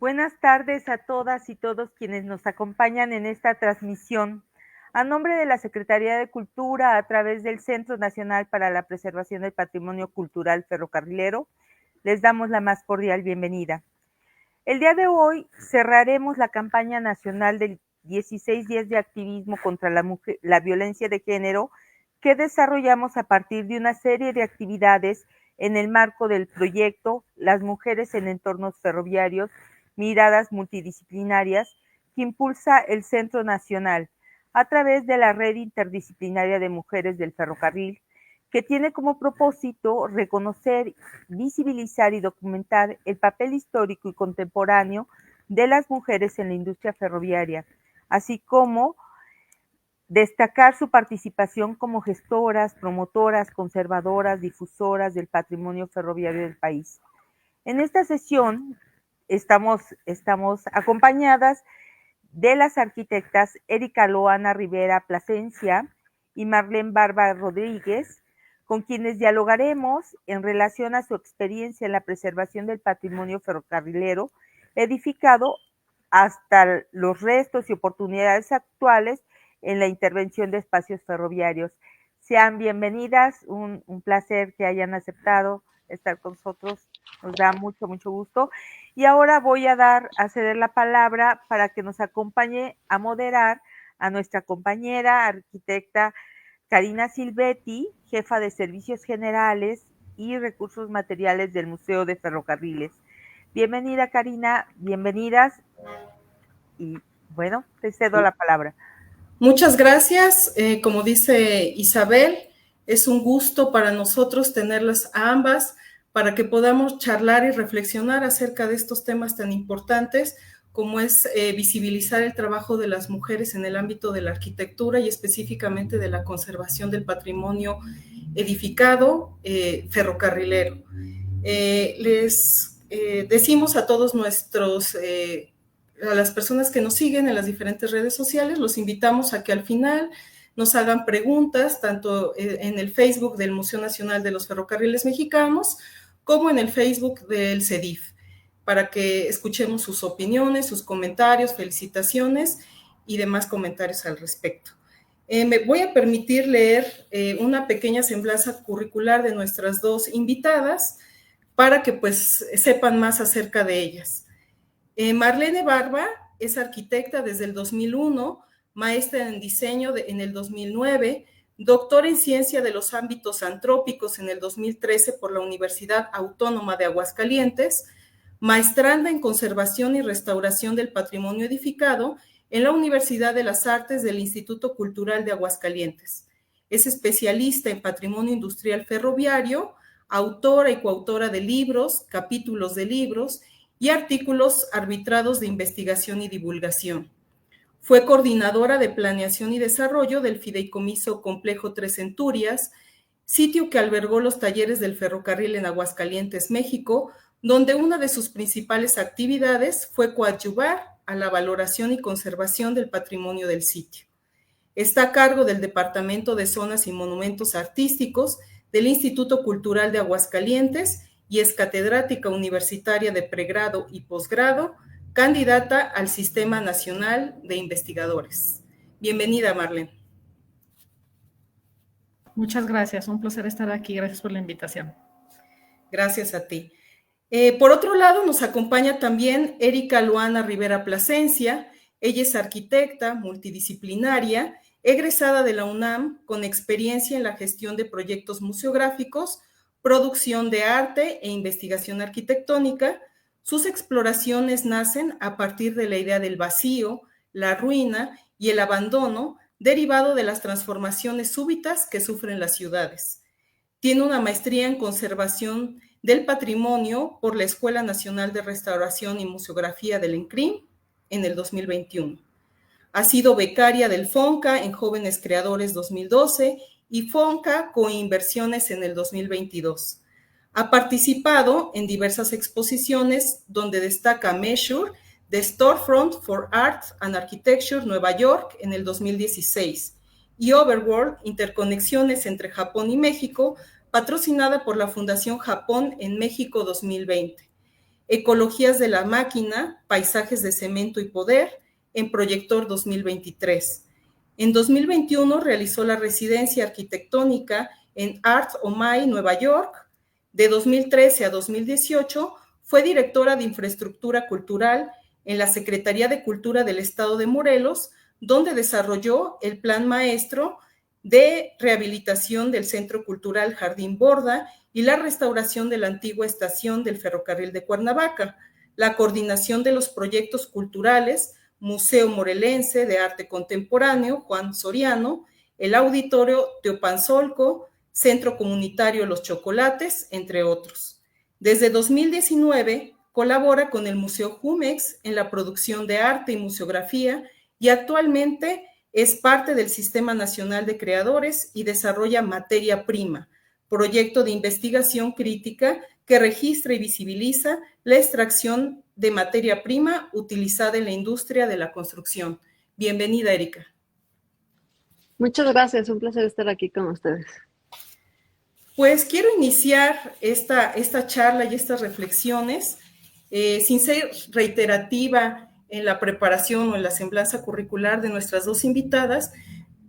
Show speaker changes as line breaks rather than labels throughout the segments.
Buenas tardes a todas y todos quienes nos acompañan en esta transmisión. A nombre de la Secretaría de Cultura, a través del Centro Nacional para la Preservación del Patrimonio Cultural Ferrocarrilero, les damos la más cordial bienvenida. El día de hoy cerraremos la campaña nacional del 16 días de activismo contra la violencia de género que desarrollamos a partir de una serie de actividades en el marco del proyecto Las mujeres en entornos ferroviarios, miradas multidisciplinarias, que impulsa el Centro Nacional a través de la Red Interdisciplinaria de Mujeres del Ferrocarril, que tiene como propósito reconocer, visibilizar y documentar el papel histórico y contemporáneo de las mujeres en la industria ferroviaria, así como destacar su participación como gestoras, promotoras, conservadoras, difusoras del patrimonio ferroviario del país. En esta sesión estamos acompañadas de las arquitectas Erika Loana Rivera Plasencia y Marlene Barba Rodríguez, con quienes dialogaremos en relación a su experiencia en la preservación del patrimonio ferrocarrilero edificado hasta los restos y oportunidades actuales en la intervención de espacios ferroviarios. Sean bienvenidas, un placer que hayan aceptado estar con nosotros, nos da mucho gusto. Y ahora voy a ceder la palabra para que nos acompañe a moderar a nuestra compañera arquitecta Karina Silvetti, jefa de Servicios Generales y Recursos Materiales del Museo de Ferrocarriles. Bienvenida, Karina, bienvenidas y bueno, te cedo la palabra.
Muchas gracias. Como dice Isabel, es un gusto para nosotros tenerlas a ambas para que podamos charlar y reflexionar acerca de estos temas tan importantes como es visibilizar el trabajo de las mujeres en el ámbito de la arquitectura y específicamente de la conservación del patrimonio edificado ferrocarrilero. Les decimos a todos a las personas que nos siguen en las diferentes redes sociales, los invitamos a que al final nos hagan preguntas, tanto en el Facebook del Museo Nacional de los Ferrocarriles Mexicanos, como en el Facebook del CEDIF, para que escuchemos sus opiniones, sus comentarios, felicitaciones y demás comentarios al respecto. Me voy a permitir leer una pequeña semblanza curricular de nuestras dos invitadas para que pues sepan más acerca de ellas. Marlene Barba es arquitecta desde el 2001, maestra en diseño en el 2009, doctora en ciencia de los ámbitos antrópicos en el 2013 por la Universidad Autónoma de Aguascalientes, maestranda en conservación y restauración del patrimonio edificado en la Universidad de las Artes del Instituto Cultural de Aguascalientes. Es especialista en patrimonio industrial ferroviario, autora y coautora de libros, capítulos de libros y artículos arbitrados de investigación y divulgación. Fue coordinadora de planeación y desarrollo del Fideicomiso Complejo Tres Centurias, sitio que albergó los talleres del ferrocarril en Aguascalientes, México, donde una de sus principales actividades fue coadyuvar a la valoración y conservación del patrimonio del sitio. Está a cargo del Departamento de Zonas y Monumentos Artísticos del Instituto Cultural de Aguascalientes y es catedrática universitaria de pregrado y posgrado, candidata al Sistema Nacional de Investigadores. Bienvenida, Marlene.
Muchas gracias, un placer estar aquí. Gracias por la invitación.
Gracias a ti. Por otro lado, nos acompaña también Erika Loana Rivera Plasencia. Ella es arquitecta multidisciplinaria, egresada de la UNAM, con experiencia en la gestión de proyectos museográficos, producción de arte e investigación arquitectónica. Sus exploraciones nacen a partir de la idea del vacío, la ruina y el abandono derivado de las transformaciones súbitas que sufren las ciudades. Tiene una maestría en conservación del patrimonio por la Escuela Nacional de Restauración y Museografía del ENCRIM en el 2021. Ha sido becaria del FONCA en Jóvenes Creadores 2012 y FONCA Coinversiones en el 2022. Ha participado en diversas exposiciones donde destaca Measure, The Storefront for Art and Architecture Nueva York en el 2016 y Overworld, Interconexiones entre Japón y México, patrocinada por la Fundación Japón en México 2020. Ecologías de la máquina, paisajes de cemento y poder, en Proyector 2023. En 2021 realizó la residencia arquitectónica en Art OMAI, Nueva York. De 2013 a 2018 fue directora de Infraestructura Cultural en la Secretaría de Cultura del Estado de Morelos, donde desarrolló el Plan Maestro de rehabilitación del Centro Cultural Jardín Borda y la restauración de la antigua estación del ferrocarril de Cuernavaca, la coordinación de los proyectos culturales, Museo Morelense de Arte Contemporáneo, Juan Soriano, el Auditorio Teopanzolco, Centro Comunitario Los Chocolates, entre otros. Desde 2019 colabora con el Museo Jumex en la producción de arte y museografía y actualmente es parte del Sistema Nacional de Creadores y desarrolla Materia Prima, proyecto de investigación crítica que registra y visibiliza la extracción de materia prima utilizada en la industria de la construcción. Bienvenida, Erika.
Muchas gracias, un placer estar aquí con ustedes.
Pues quiero iniciar esta charla y estas reflexiones sin ser reiterativa en la preparación o en la semblanza curricular de nuestras dos invitadas,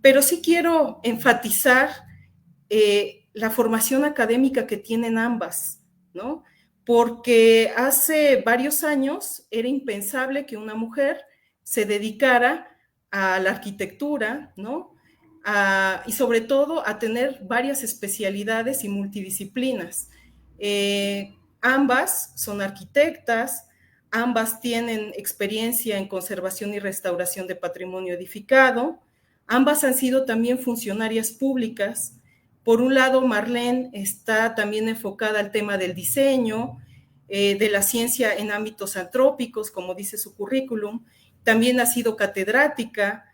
pero sí quiero enfatizar la formación académica que tienen ambas, ¿no? Porque hace varios años era impensable que una mujer se dedicara a la arquitectura, ¿no? Y sobre todo a tener varias especialidades y multidisciplinas. Ambas son arquitectas, ambas tienen experiencia en conservación y restauración de patrimonio edificado, ambas han sido también funcionarias públicas. Por un lado, Marlene está también enfocada al tema del diseño, de la ciencia en ámbitos antrópicos, como dice su currículum. También ha sido catedrática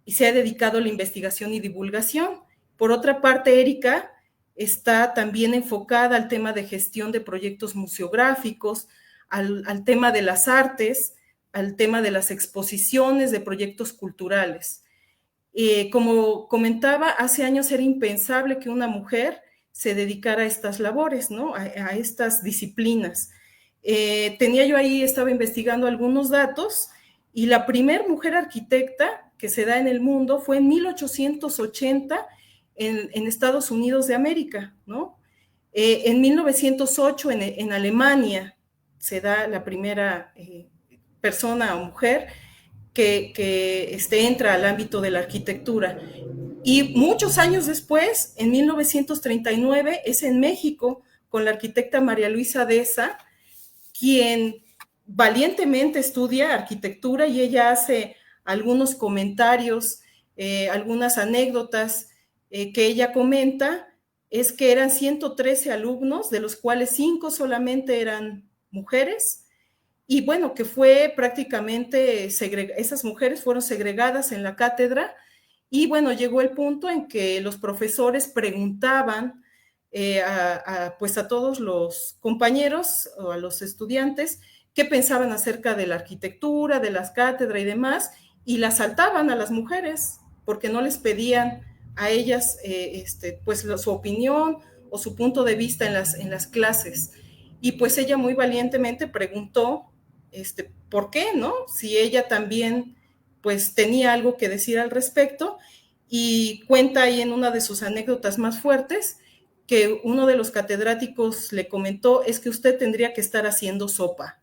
y se ha dedicado a la investigación y divulgación. Por otra parte, Erika está también enfocada al tema de gestión de proyectos museográficos, al tema de las artes, al tema de las exposiciones, de proyectos culturales. Como comentaba, hace años era impensable que una mujer se dedicara a estas labores, ¿no? A estas disciplinas. Estaba investigando algunos datos y la primer mujer arquitecta que se da en el mundo fue en 1880 en Estados Unidos de América, ¿no? En 1908 en Alemania se da la primera persona o mujer que entra al ámbito de la arquitectura. Y muchos años después, en 1939, es en México, con la arquitecta María Luisa Deza, quien valientemente estudia arquitectura y ella hace algunos comentarios, algunas anécdotas que ella comenta, es que eran 113 alumnos, de los cuales 5 solamente eran mujeres, y bueno, que fue prácticamente, esas mujeres fueron segregadas en la cátedra, y bueno, llegó el punto en que los profesores preguntaban pues a todos los compañeros o a los estudiantes qué pensaban acerca de la arquitectura, de las cátedras y demás, y las saltaban a las mujeres, porque no les pedían a ellas pues su opinión o su punto de vista en las clases. Y pues ella muy valientemente preguntó ¿por qué, no? Si ella también pues tenía algo que decir al respecto, y cuenta ahí en una de sus anécdotas más fuertes que uno de los catedráticos le comentó, es que usted tendría que estar haciendo sopa,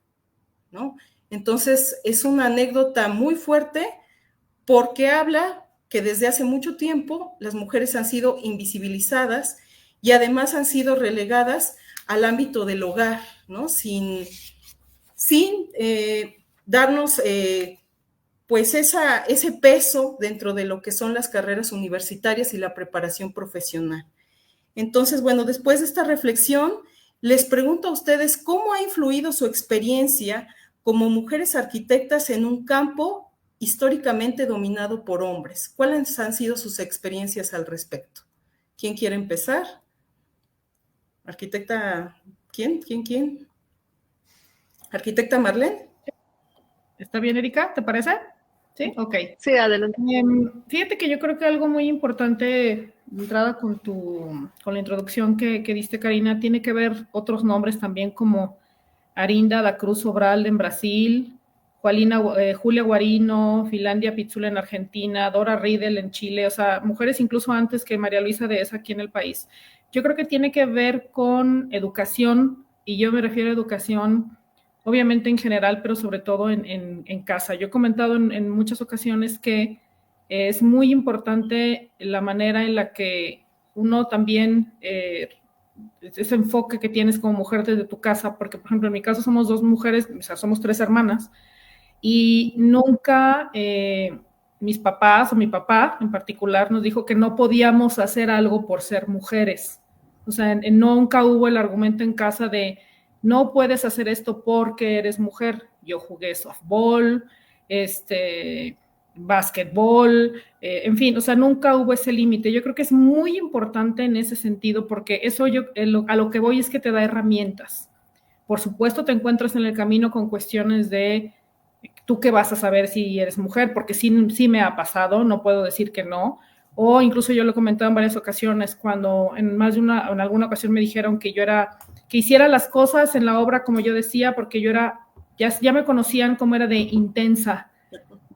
¿no? Entonces es una anécdota muy fuerte porque habla que desde hace mucho tiempo las mujeres han sido invisibilizadas y además han sido relegadas al ámbito del hogar, ¿no? Sin darnos pues ese peso dentro de lo que son las carreras universitarias y la preparación profesional. Entonces, bueno, después de esta reflexión, les pregunto a ustedes cómo ha influido su experiencia como mujeres arquitectas en un campo históricamente dominado por hombres. ¿Cuáles han sido sus experiencias al respecto? ¿Quién quiere empezar? Arquitecta, ¿quién? Arquitecta Marlene.
¿Está bien, Erika? ¿Te parece? Sí, ok.
Sí, adelante.
Fíjate que yo creo que algo muy importante, de entrada con la introducción que diste, Karina, tiene que ver otros nombres también como Arinda da Cruz Sobral en Brasil, Julia Guarino, Finlandia Pizzula en Argentina, Dora Riedel en Chile, o sea, mujeres incluso antes que María Luisa de Esa aquí en el país. Yo creo que tiene que ver con educación, y yo me refiero a educación obviamente en general, pero sobre todo en casa. Yo he comentado en muchas ocasiones que es muy importante la manera en la que uno también, ese enfoque que tienes como mujer desde tu casa, porque por ejemplo en mi caso somos 2 mujeres, o sea, somos 3 hermanas, y nunca mis papás o mi papá en particular nos dijo que no podíamos hacer algo por ser mujeres. O sea, nunca hubo el argumento en casa de no puedes hacer esto porque eres mujer. Yo jugué softball, básquetbol, en fin, o sea, nunca hubo ese límite. Yo creo que es muy importante en ese sentido porque eso a lo que voy es que te da herramientas. Por supuesto, te encuentras en el camino con cuestiones de tú qué vas a saber si eres mujer, porque sí me ha pasado, no puedo decir que no, o incluso yo lo he comentado en varias ocasiones, cuando en alguna ocasión me dijeron que que hiciera las cosas en la obra como yo decía, porque yo ya me conocían como era de intensa,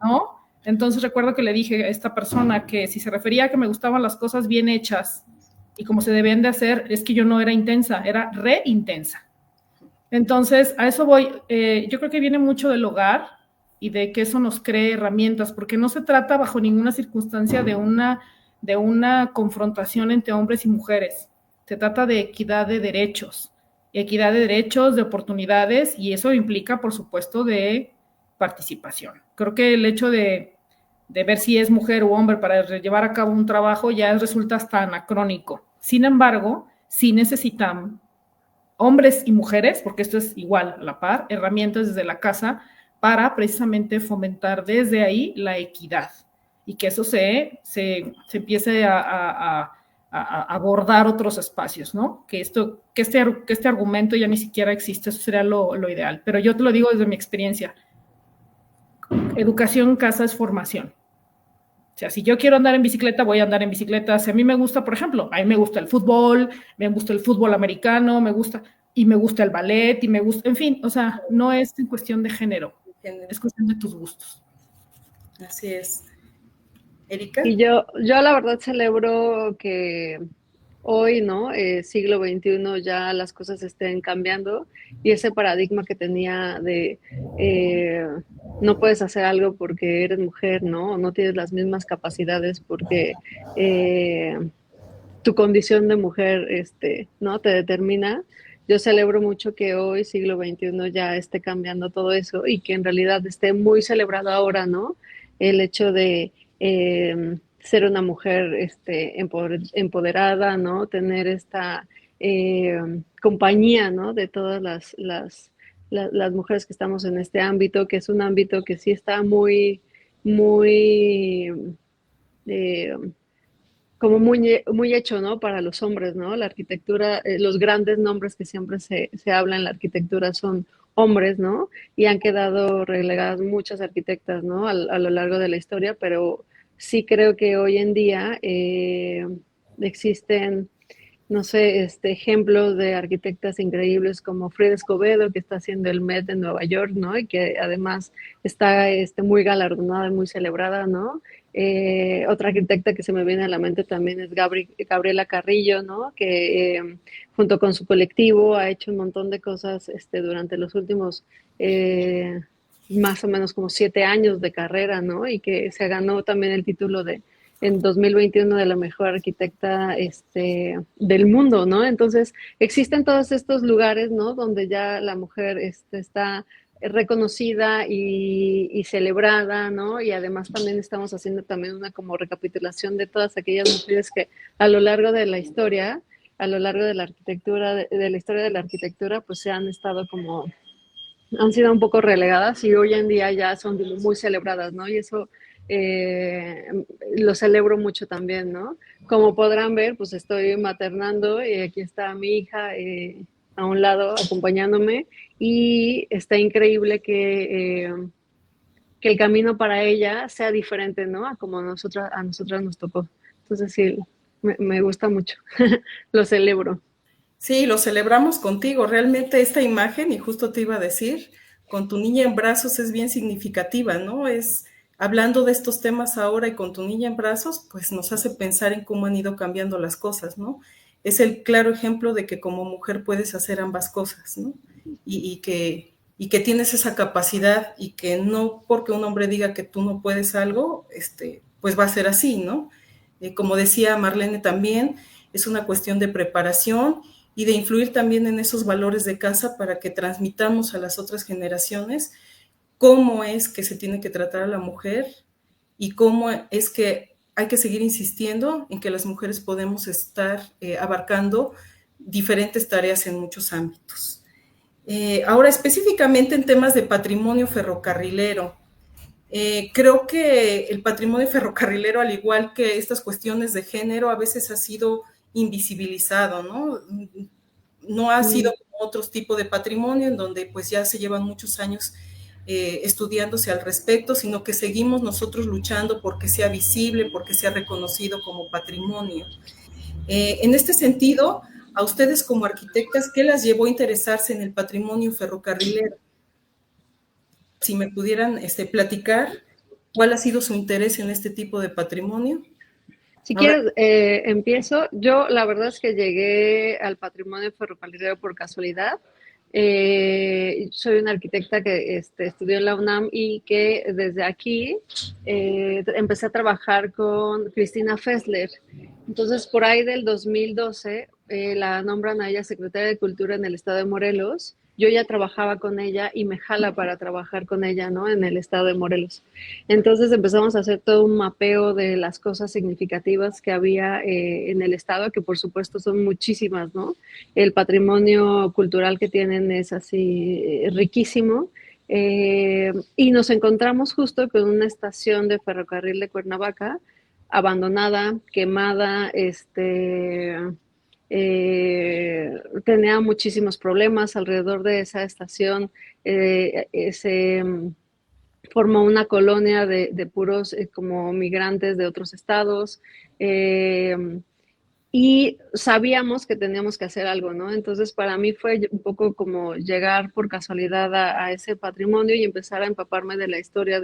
¿no? Entonces recuerdo que le dije a esta persona que si se refería a que me gustaban las cosas bien hechas y como se debían de hacer, es que yo no era intensa, era re intensa. Entonces, a eso voy. Yo creo que viene mucho del hogar y de que eso nos cree herramientas, porque no se trata bajo ninguna circunstancia de una confrontación entre hombres y mujeres. Se trata de equidad de derechos, de oportunidades, y eso implica, por supuesto, de participación. Creo que el hecho de ver si es mujer o hombre para llevar a cabo un trabajo ya resulta hasta anacrónico. Sin embargo, sí necesitan hombres y mujeres, porque esto es igual a la par, herramientas desde la casa para precisamente fomentar desde ahí la equidad y que eso se empiece a abordar otros espacios, ¿no? Que este argumento ya ni siquiera existe, eso sería lo ideal. Pero yo te lo digo desde mi experiencia. Educación en casa es formación. O sea, si yo quiero andar en bicicleta, voy a andar en bicicleta. Si a mí me gusta, por ejemplo, a mí me gusta el fútbol americano, me gusta el ballet, y me gusta, en fin, o sea, no es en cuestión de género, es cuestión de tus gustos.
Así es. Erika.
Y yo la verdad celebro que hoy, ¿no? Siglo XXI, ya las cosas estén cambiando y ese paradigma que tenía de no puedes hacer algo porque eres mujer, ¿no? No tienes las mismas capacidades porque tu condición de mujer, ¿no? Te determina. Yo celebro mucho que hoy, siglo XXI, ya esté cambiando todo eso y que en realidad esté muy celebrado ahora, ¿no? El hecho de ser una mujer empoderada, ¿no? Tener esta compañía, ¿no? De todas las mujeres que estamos en este ámbito, que es un ámbito que sí está muy, muy, como muy hecho, ¿no? Para los hombres, ¿no? La arquitectura, los grandes nombres que siempre se habla en la arquitectura son hombres, ¿no? Y han quedado relegadas muchas arquitectas, ¿no? A lo largo de la historia, pero sí creo que hoy en día existen, no sé, ejemplos de arquitectas increíbles como Frida Escobedo, que está haciendo el Met en Nueva York, ¿no? Y que además está muy galardonada y muy celebrada, ¿no? Otra arquitecta que se me viene a la mente también es Gabriela Carrillo, ¿no? Que junto con su colectivo ha hecho un montón de cosas durante los últimos más o menos como 7 años de carrera, ¿no? Y que se ganó también el título en 2021 de la mejor arquitecta del mundo, ¿no? Entonces, existen todos estos lugares, ¿no? Donde ya la mujer está reconocida y celebrada, ¿no? Y además también estamos haciendo también una como recapitulación de todas aquellas mujeres que a lo largo de la historia, a lo largo de la arquitectura, de la historia de la arquitectura, pues se han estado como, han sido un poco relegadas y hoy en día ya son muy celebradas, ¿no? Y eso lo celebro mucho también, ¿no? Como podrán ver, pues estoy maternando y aquí está mi hija a un lado acompañándome y está increíble que el camino para ella sea diferente, ¿no? A como a nosotras nos tocó. Entonces sí, me gusta mucho, lo celebro.
Sí, lo celebramos contigo. Realmente esta imagen, y justo te iba a decir, con tu niña en brazos es bien significativa, ¿no? Es hablando de estos temas ahora y con tu niña en brazos, pues nos hace pensar en cómo han ido cambiando las cosas, ¿no? Es el claro ejemplo de que como mujer puedes hacer ambas cosas, ¿no? Y que tienes esa capacidad y que no porque un hombre diga que tú no puedes algo, pues va a ser así, ¿no? Como decía Marlene también, es una cuestión de preparación y de influir también en esos valores de casa para que transmitamos a las otras generaciones cómo es que se tiene que tratar a la mujer y cómo es que hay que seguir insistiendo en que las mujeres podemos estar abarcando diferentes tareas en muchos ámbitos. Ahora, específicamente en temas de patrimonio ferrocarrilero, creo que el patrimonio ferrocarrilero, al igual que estas cuestiones de género, a veces ha sido invisibilizado, ¿no? No ha sido como otros tipos de patrimonio en donde pues ya se llevan muchos años estudiándose al respecto, sino que seguimos nosotros luchando porque sea visible, porque sea reconocido como patrimonio. En este sentido, a ustedes como arquitectas, ¿qué las llevó a interesarse en el patrimonio ferrocarrilero? Si me pudieran platicar cuál ha sido su interés en este tipo de patrimonio.
Si quieres, empiezo. Yo la verdad es que llegué al patrimonio ferrocarrilero por casualidad. Soy una arquitecta que estudió en la UNAM y que desde aquí empecé a trabajar con Cristina Fessler. Entonces, por ahí del 2012, la nombran a ella secretaria de Cultura en el estado de Morelos. Yo ya trabajaba con ella y me jala para trabajar con ella, ¿no? En el estado de Morelos. Entonces empezamos a hacer todo un mapeo de las cosas significativas que había en el estado, que por supuesto son muchísimas, ¿no? El patrimonio cultural que tienen es así riquísimo. Y nos encontramos justo con una estación de ferrocarril de Cuernavaca abandonada, quemada, tenía muchísimos problemas alrededor de esa estación. Se formó una colonia de puros como migrantes de otros estados. Y sabíamos que teníamos que hacer algo, ¿no? Entonces, para mí fue un poco como llegar por casualidad a ese patrimonio y empezar a empaparme de la historia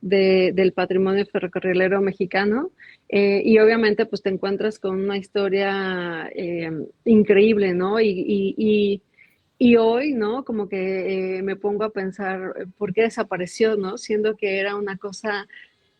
del patrimonio ferrocarrilero mexicano. Y obviamente, pues te encuentras con una historia increíble, ¿no? Y hoy, ¿no? Como que me pongo a pensar por qué desapareció, ¿no? Siendo que era una cosa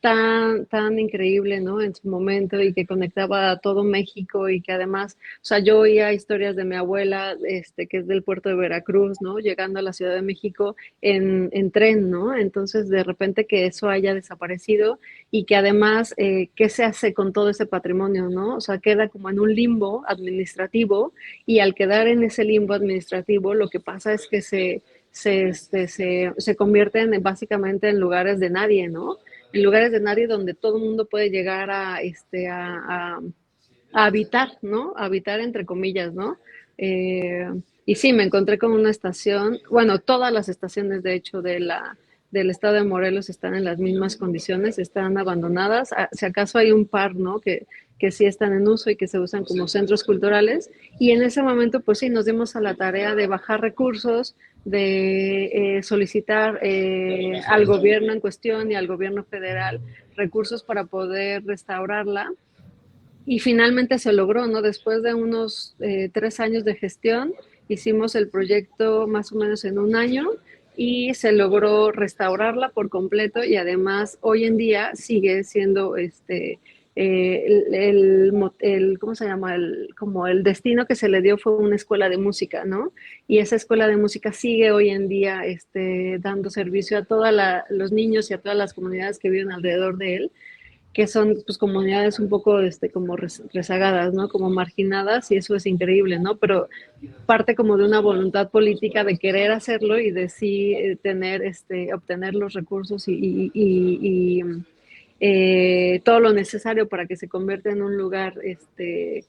tan increíble, ¿no? En su momento y que conectaba a todo México y que además, o sea, yo oía historias de mi abuela, que es del puerto de Veracruz, ¿no? Llegando a la Ciudad de México en tren, ¿no? Entonces, de repente que eso haya desaparecido y que además, ¿qué se hace con todo ese patrimonio, ¿no? O sea, queda como en un limbo administrativo y al quedar en ese limbo administrativo, lo que pasa es que se convierten básicamente en lugares de nadie, ¿no? En lugares de nadie donde todo el mundo puede llegar a habitar, ¿no? A habitar entre comillas, ¿no? Y sí, me encontré con una estación, bueno, todas las estaciones de hecho del estado de Morelos están en las mismas condiciones, están abandonadas, si acaso hay un par, ¿no? Que sí están en uso y que se usan como centros culturales. Y en ese momento, pues sí, nos dimos a la tarea de bajar recursos, de solicitar al gobierno en cuestión y al gobierno federal recursos para poder restaurarla. Y finalmente se logró, ¿no? Después de unos 3 años de gestión, hicimos el proyecto más o menos en un año y se logró restaurarla por completo y además hoy en día sigue siendo ¿cómo se llama? Como el destino que se le dio fue una escuela de música, ¿no? Y esa escuela de música sigue hoy en día dando servicio a todos los niños y a todas las comunidades que viven alrededor de él, que son pues comunidades un poco como rezagadas, ¿no? Como marginadas y eso es increíble, ¿no? Pero parte como de una voluntad política de querer hacerlo y de sí obtener los recursos y todo lo necesario para que se convierta en un lugar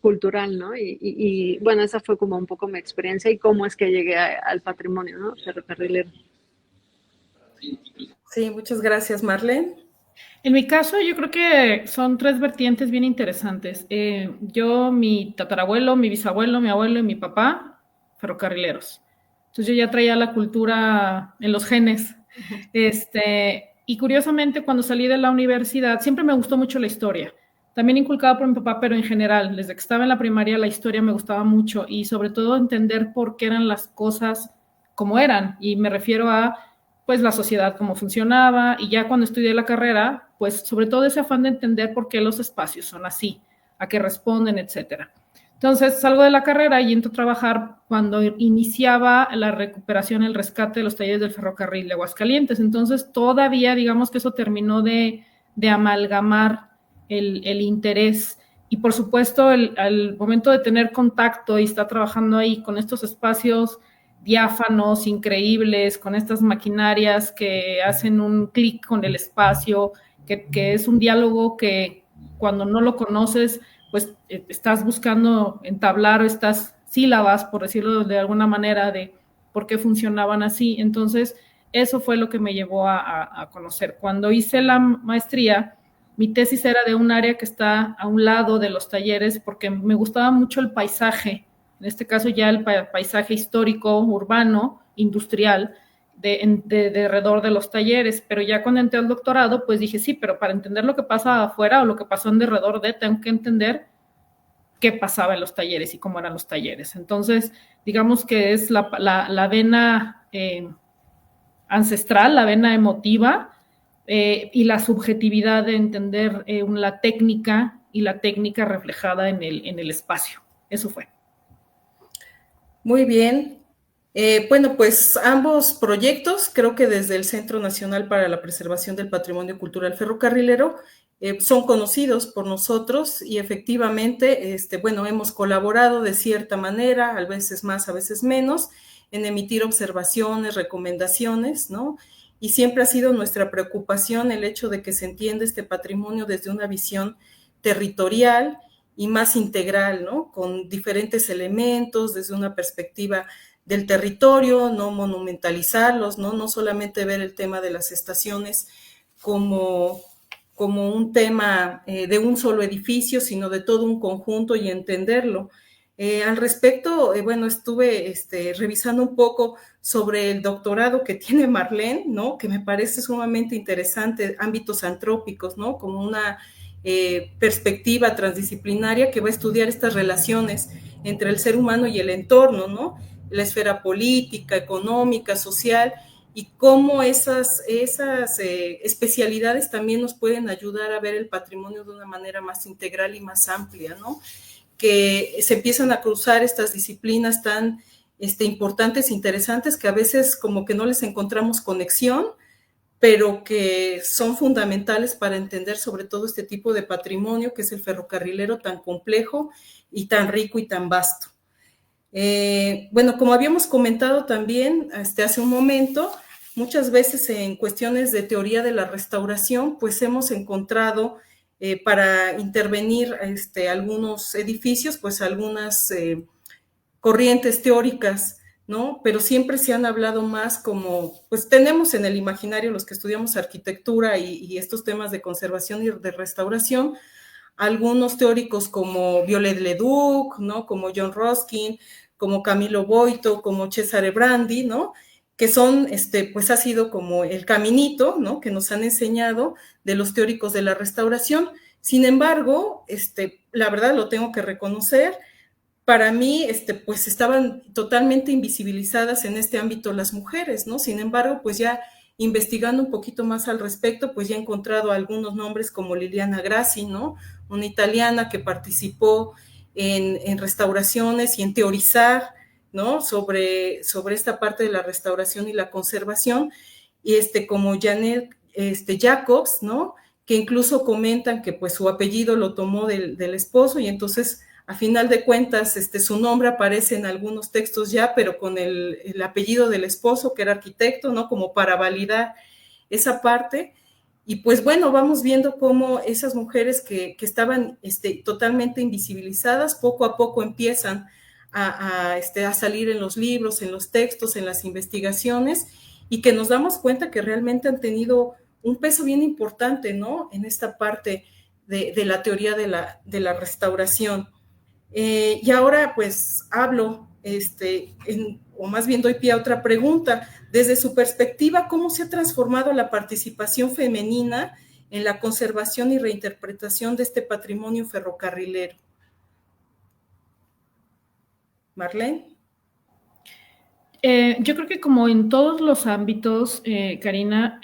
cultural, ¿no? Y bueno, esa fue como un poco mi experiencia y cómo es que llegué al patrimonio, ¿no? Ferrocarrilero.
Sí, muchas gracias, Marlene.
En mi caso, yo creo que son tres vertientes bien interesantes. Yo, mi tatarabuelo, mi bisabuelo, mi abuelo y mi papá, ferrocarrileros. Entonces yo ya traía la cultura en los genes. Y curiosamente, cuando salí de la universidad, siempre me gustó mucho la historia. También inculcada por mi papá, pero en general, desde que estaba en la primaria, la historia me gustaba mucho y sobre todo entender por qué eran las cosas como eran. Y me refiero a pues la sociedad cómo funcionaba y ya cuando estudié la carrera, pues sobre todo ese afán de entender por qué los espacios son así, a qué responden, etcétera. Entonces salgo de la carrera y entro a trabajar cuando iniciaba la recuperación, el rescate de los talleres del ferrocarril de Aguascalientes. Entonces todavía digamos que eso terminó de amalgamar el interés y por supuesto al momento de tener contacto y estar trabajando ahí con estos espacios diáfanos, increíbles, con estas maquinarias que hacen un clic con el espacio, que es un diálogo que cuando no lo conoces, pues estás buscando entablar estas sílabas, por decirlo de alguna manera, de por qué funcionaban así. Entonces, eso fue lo que me llevó a conocer. Cuando hice la maestría, mi tesis era de un área que está a un lado de los talleres porque me gustaba mucho el paisaje, en este caso ya el paisaje histórico, urbano, industrial, de alrededor de los talleres, pero ya cuando entré al doctorado, pues dije, sí, pero para entender lo que pasa afuera o lo que pasó en alrededor de, tengo que entender qué pasaba en los talleres y cómo eran los talleres. Entonces, digamos que es la vena ancestral, la vena emotiva y la subjetividad de entender la técnica y la técnica reflejada en el espacio. Eso fue.
Muy bien. Bueno, pues ambos proyectos, creo que desde el Centro Nacional para la Preservación del Patrimonio Cultural Ferrocarrilero, son conocidos por nosotros y efectivamente, bueno, hemos colaborado de cierta manera, a veces más, a veces menos, en emitir observaciones, recomendaciones, ¿no? Y siempre ha sido nuestra preocupación el hecho de que se entienda este patrimonio desde una visión territorial y más integral, ¿no? Con diferentes elementos, desde una perspectiva del territorio, no monumentalizarlos, ¿no? No solamente ver el tema de las estaciones como un tema de un solo edificio, sino de todo un conjunto y entenderlo. Al respecto, bueno, estuve revisando un poco sobre el doctorado que tiene Marlene, ¿no? Que me parece sumamente interesante, ámbitos antrópicos, ¿no? Como una perspectiva transdisciplinaria que va a estudiar estas relaciones entre el ser humano y el entorno, ¿no? La esfera política, económica, social, y cómo esas especialidades también nos pueden ayudar a ver el patrimonio de una manera más integral y más amplia, ¿no? Que se empiezan a cruzar estas disciplinas tan importantes, interesantes, que a veces como que no les encontramos conexión, pero que son fundamentales para entender sobre todo este tipo de patrimonio que es el ferrocarrilero tan complejo y tan rico y tan vasto. Bueno, como habíamos comentado también hace un momento, muchas veces en cuestiones de teoría de la restauración, pues hemos encontrado para intervenir algunos edificios, pues algunas corrientes teóricas, ¿no? Pero siempre se han hablado más como, pues tenemos en el imaginario los que estudiamos arquitectura y estos temas de conservación y de restauración, algunos teóricos como Viollet-le-Duc, ¿no? Como John Ruskin, como Camilo Boito, como Cesare Brandi, ¿no? Que son, pues ha sido como el caminito, ¿no? Que nos han enseñado de los teóricos de la restauración. Sin embargo, la verdad lo tengo que reconocer, para mí, pues estaban totalmente invisibilizadas en este ámbito las mujeres, ¿no? Sin embargo, pues ya investigando un poquito más al respecto, pues ya he encontrado algunos nombres como Liliana Grassi, ¿no? Una italiana que participó en restauraciones y en teorizar, ¿no? Sobre esta parte de la restauración y la conservación, y como Janet Jacobs, ¿no? Que incluso comentan que pues su apellido lo tomó del esposo y entonces a final de cuentas, su nombre aparece en algunos textos ya, pero con el apellido del esposo, que era arquitecto, ¿no? Como para validar esa parte. Y pues bueno, vamos viendo cómo esas mujeres que estaban totalmente invisibilizadas, poco a poco empiezan a salir en los libros, en los textos, en las investigaciones, y que nos damos cuenta que realmente han tenido un peso bien importante, ¿no? En esta parte de la teoría de la restauración. Y ahora pues hablo, o más bien doy pie a otra pregunta. Desde su perspectiva, ¿cómo se ha transformado la participación femenina en la conservación y reinterpretación de este patrimonio ferrocarrilero? Marlene.
Yo creo que como en todos los ámbitos, Karina,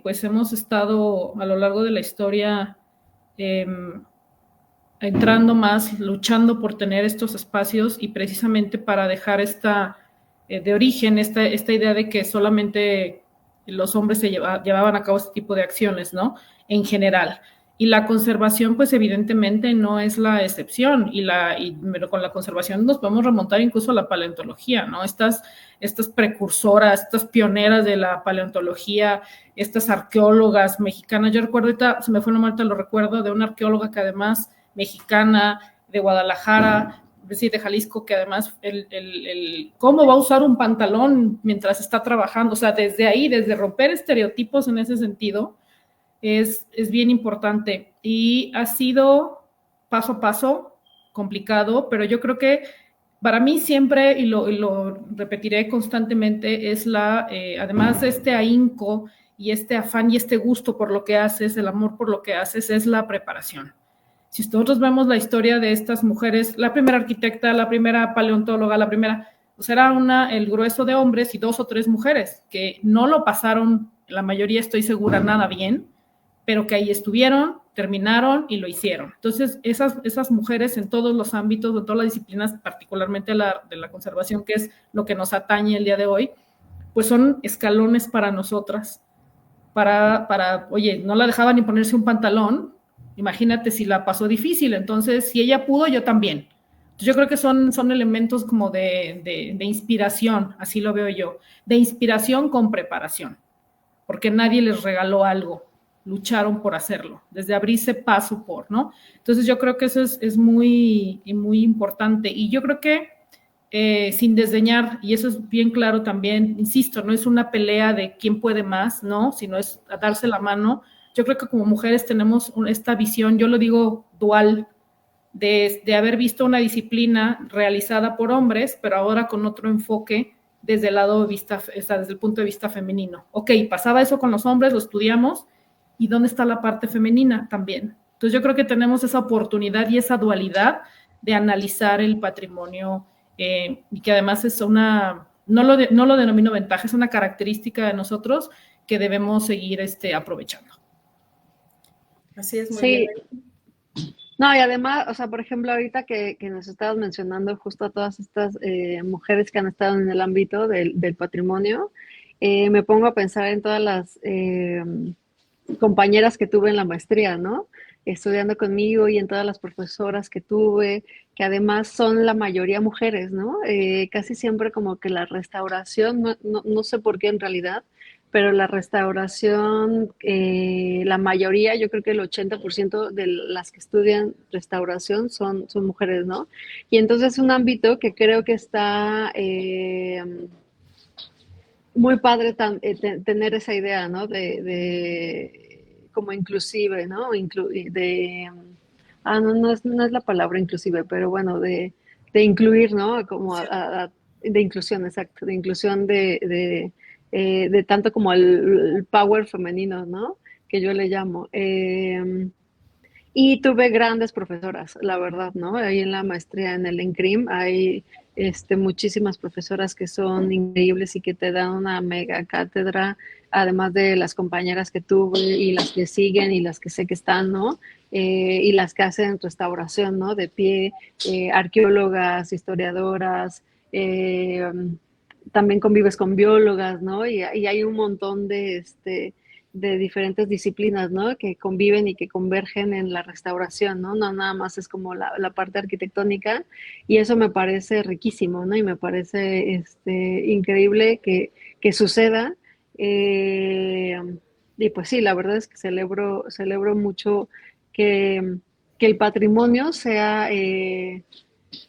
pues hemos estado a lo largo de la historia entrando más, luchando por tener estos espacios y precisamente para dejar de origen esta idea de que solamente los hombres llevaban a cabo este tipo de acciones, ¿no? En general. Y la conservación, pues evidentemente no es la excepción, pero con la conservación nos podemos remontar incluso a la paleontología, ¿no? Estas precursoras, estas pioneras de la paleontología, estas arqueólogas mexicanas. Yo recuerdo, ahorita se me fue nomás, lo recuerdo, de una arqueóloga que además, mexicana, de Guadalajara, es decir, de Jalisco, que además cómo va a usar un pantalón mientras está trabajando, o sea, desde ahí, desde romper estereotipos en ese sentido, es bien importante y ha sido paso a paso complicado, pero yo creo que para mí siempre, y lo repetiré constantemente, es además de este ahínco y este afán y este gusto por lo que haces, el amor por lo que haces, es la preparación. Si nosotros vemos la historia de estas mujeres, la primera arquitecta, la primera paleontóloga, pues era el grueso de hombres y 2 o 3 mujeres que no lo pasaron, la mayoría estoy segura, nada bien, pero que ahí estuvieron, terminaron y lo hicieron. Entonces, esas mujeres en todos los ámbitos, en todas las disciplinas, particularmente de la conservación, que es lo que nos atañe el día de hoy, pues son escalones para nosotras, oye, no la dejaban ni ponerse un pantalón, imagínate si la pasó difícil, entonces, si ella pudo, yo también. Entonces, yo creo que son elementos como de inspiración, así lo veo yo, de inspiración con preparación, porque nadie les regaló algo, lucharon por hacerlo, desde abrirse paso por, ¿no? Entonces yo creo que eso es muy, muy importante y yo creo que sin desdeñar, y eso es bien claro también, insisto, no es una pelea de quién puede más, ¿no? Sino es a darse la mano. Yo creo que como mujeres tenemos esta visión, yo lo digo dual, de haber visto una disciplina realizada por hombres, pero ahora con otro enfoque desde desde el punto de vista femenino. Ok, pasaba eso con los hombres, lo estudiamos, ¿y dónde está la parte femenina también? Entonces yo creo que tenemos esa oportunidad y esa dualidad de analizar el patrimonio y que además es no lo denomino ventaja, es una característica de nosotros que debemos seguir aprovechando.
Así es, muy
sí.
bien.
No, y además, o sea, por ejemplo, ahorita que nos estabas mencionando justo a todas estas mujeres que han estado en el ámbito del patrimonio, me pongo a pensar en todas las compañeras que tuve en la maestría, ¿no? Estudiando conmigo y en todas las profesoras que tuve, que además son la mayoría mujeres, ¿no? Casi siempre como que la restauración, no sé por qué en realidad, pero la restauración, la mayoría, yo creo que el 80% de las que estudian restauración son mujeres, ¿no? Y entonces es un ámbito que creo que está muy padre tener esa idea, ¿no? De como inclusive, ¿no? No es la palabra inclusive, pero bueno, de incluir, ¿no? Como de inclusión, exacto, de inclusión de tanto como el power femenino, ¿no? Que yo le llamo. Y tuve grandes profesoras, la verdad, ¿no? Ahí en la maestría en el ENCRIM hay muchísimas profesoras que son increíbles y que te dan una mega cátedra, además de las compañeras que tuve y las que siguen y las que sé que están, ¿no? Y las que hacen restauración, ¿no? De pie, arqueólogas, historiadoras, también convives con biólogas, ¿no? Y hay un montón de diferentes disciplinas, ¿no? Que conviven y que convergen en la restauración, ¿no? No nada más es como la parte arquitectónica y eso me parece riquísimo, ¿no? Y me parece increíble que suceda. Y pues sí, la verdad es que celebro mucho que el patrimonio sea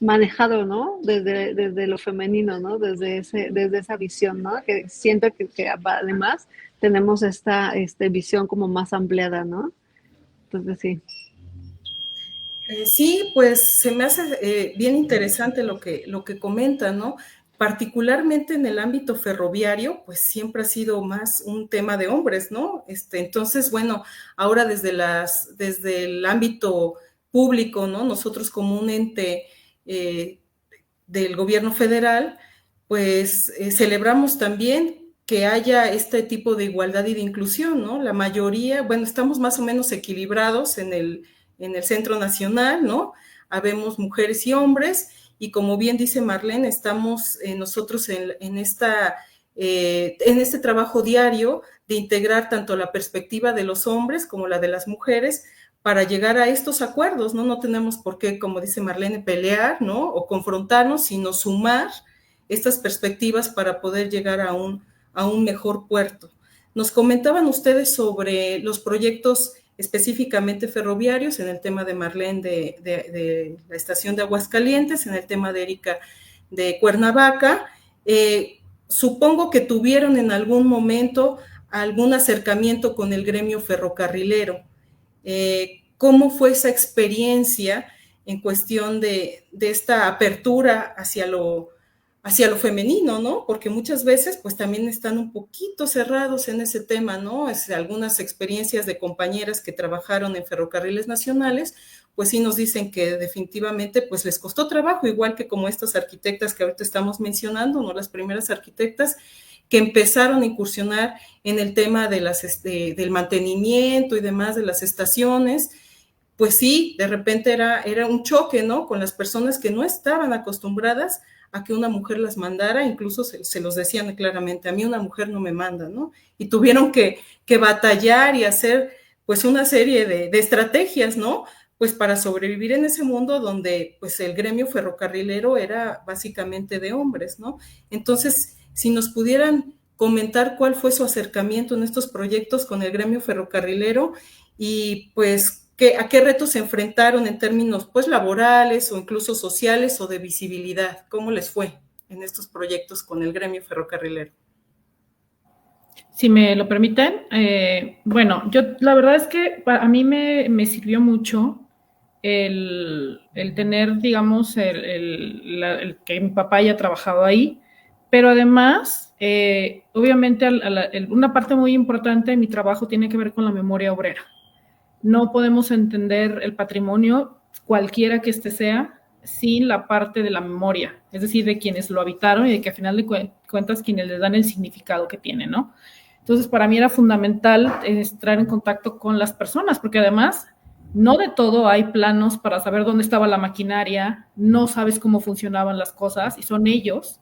manejado, ¿no? Desde lo femenino, ¿no? Desde esa visión, ¿no? Que siento que además tenemos esta visión como más ampliada, ¿no? Entonces, sí.
Sí, pues se me hace bien interesante lo que comenta, ¿no? Particularmente en el ámbito ferroviario, pues siempre ha sido más un tema de hombres, ¿no? Entonces, bueno, ahora desde el ámbito público, ¿no? Nosotros como un ente del gobierno federal, pues celebramos también que haya este tipo de igualdad y de inclusión, ¿no? La mayoría, bueno, estamos más o menos equilibrados en el Centro Nacional, ¿no? Habemos mujeres y hombres, y como bien dice Marlene, estamos nosotros en este trabajo diario de integrar tanto la perspectiva de los hombres como la de las mujeres para llegar a estos acuerdos, ¿no? No tenemos por qué, como dice Marlene, pelear, ¿no? O confrontarnos, sino sumar estas perspectivas para poder llegar a un mejor puerto. Nos comentaban ustedes sobre los proyectos específicamente ferroviarios, en el tema de Marlene de la estación de Aguascalientes, en el tema de Erika de Cuernavaca. Supongo que tuvieron en algún momento algún acercamiento con el gremio ferrocarrilero. ¿Cómo fue esa experiencia en cuestión de esta apertura hacia lo femenino, ¿no? Porque muchas veces pues también están un poquito cerrados en ese tema, ¿no? Algunas experiencias de compañeras que trabajaron en ferrocarriles nacionales, pues sí nos dicen que definitivamente pues les costó trabajo, igual que como estas arquitectas que ahorita estamos mencionando, ¿no? Las primeras arquitectas que empezaron a incursionar en el tema del mantenimiento y demás de las estaciones. Pues sí, de repente era un choque, ¿no? Con las personas que no estaban acostumbradas a que una mujer las mandara, incluso se los decían claramente, a mí una mujer no me manda, ¿no? Y tuvieron que batallar y hacer pues una serie de estrategias, ¿no? Pues para sobrevivir en ese mundo donde pues el gremio ferrocarrilero era básicamente de hombres, ¿no? Entonces, si nos pudieran comentar cuál fue su acercamiento en estos proyectos con el gremio ferrocarrilero y pues a qué retos se enfrentaron en términos pues laborales o incluso sociales o de visibilidad. ¿Cómo les fue en estos proyectos con el gremio ferrocarrilero?
Si me lo permiten, bueno, yo la verdad es que a mí me sirvió mucho el tener, digamos, el que mi papá haya trabajado ahí, pero además, obviamente, una parte muy importante de mi trabajo tiene que ver con la memoria obrera. No podemos entender el patrimonio, cualquiera que este sea, sin la parte de la memoria, es decir, de quienes lo habitaron y de que a final de cuentas quienes le dan el significado que tiene, ¿no? Entonces, para mí era fundamental entrar en contacto con las personas, porque además, no de todo hay planos para saber dónde estaba la maquinaria, no sabes cómo funcionaban las cosas, y son ellos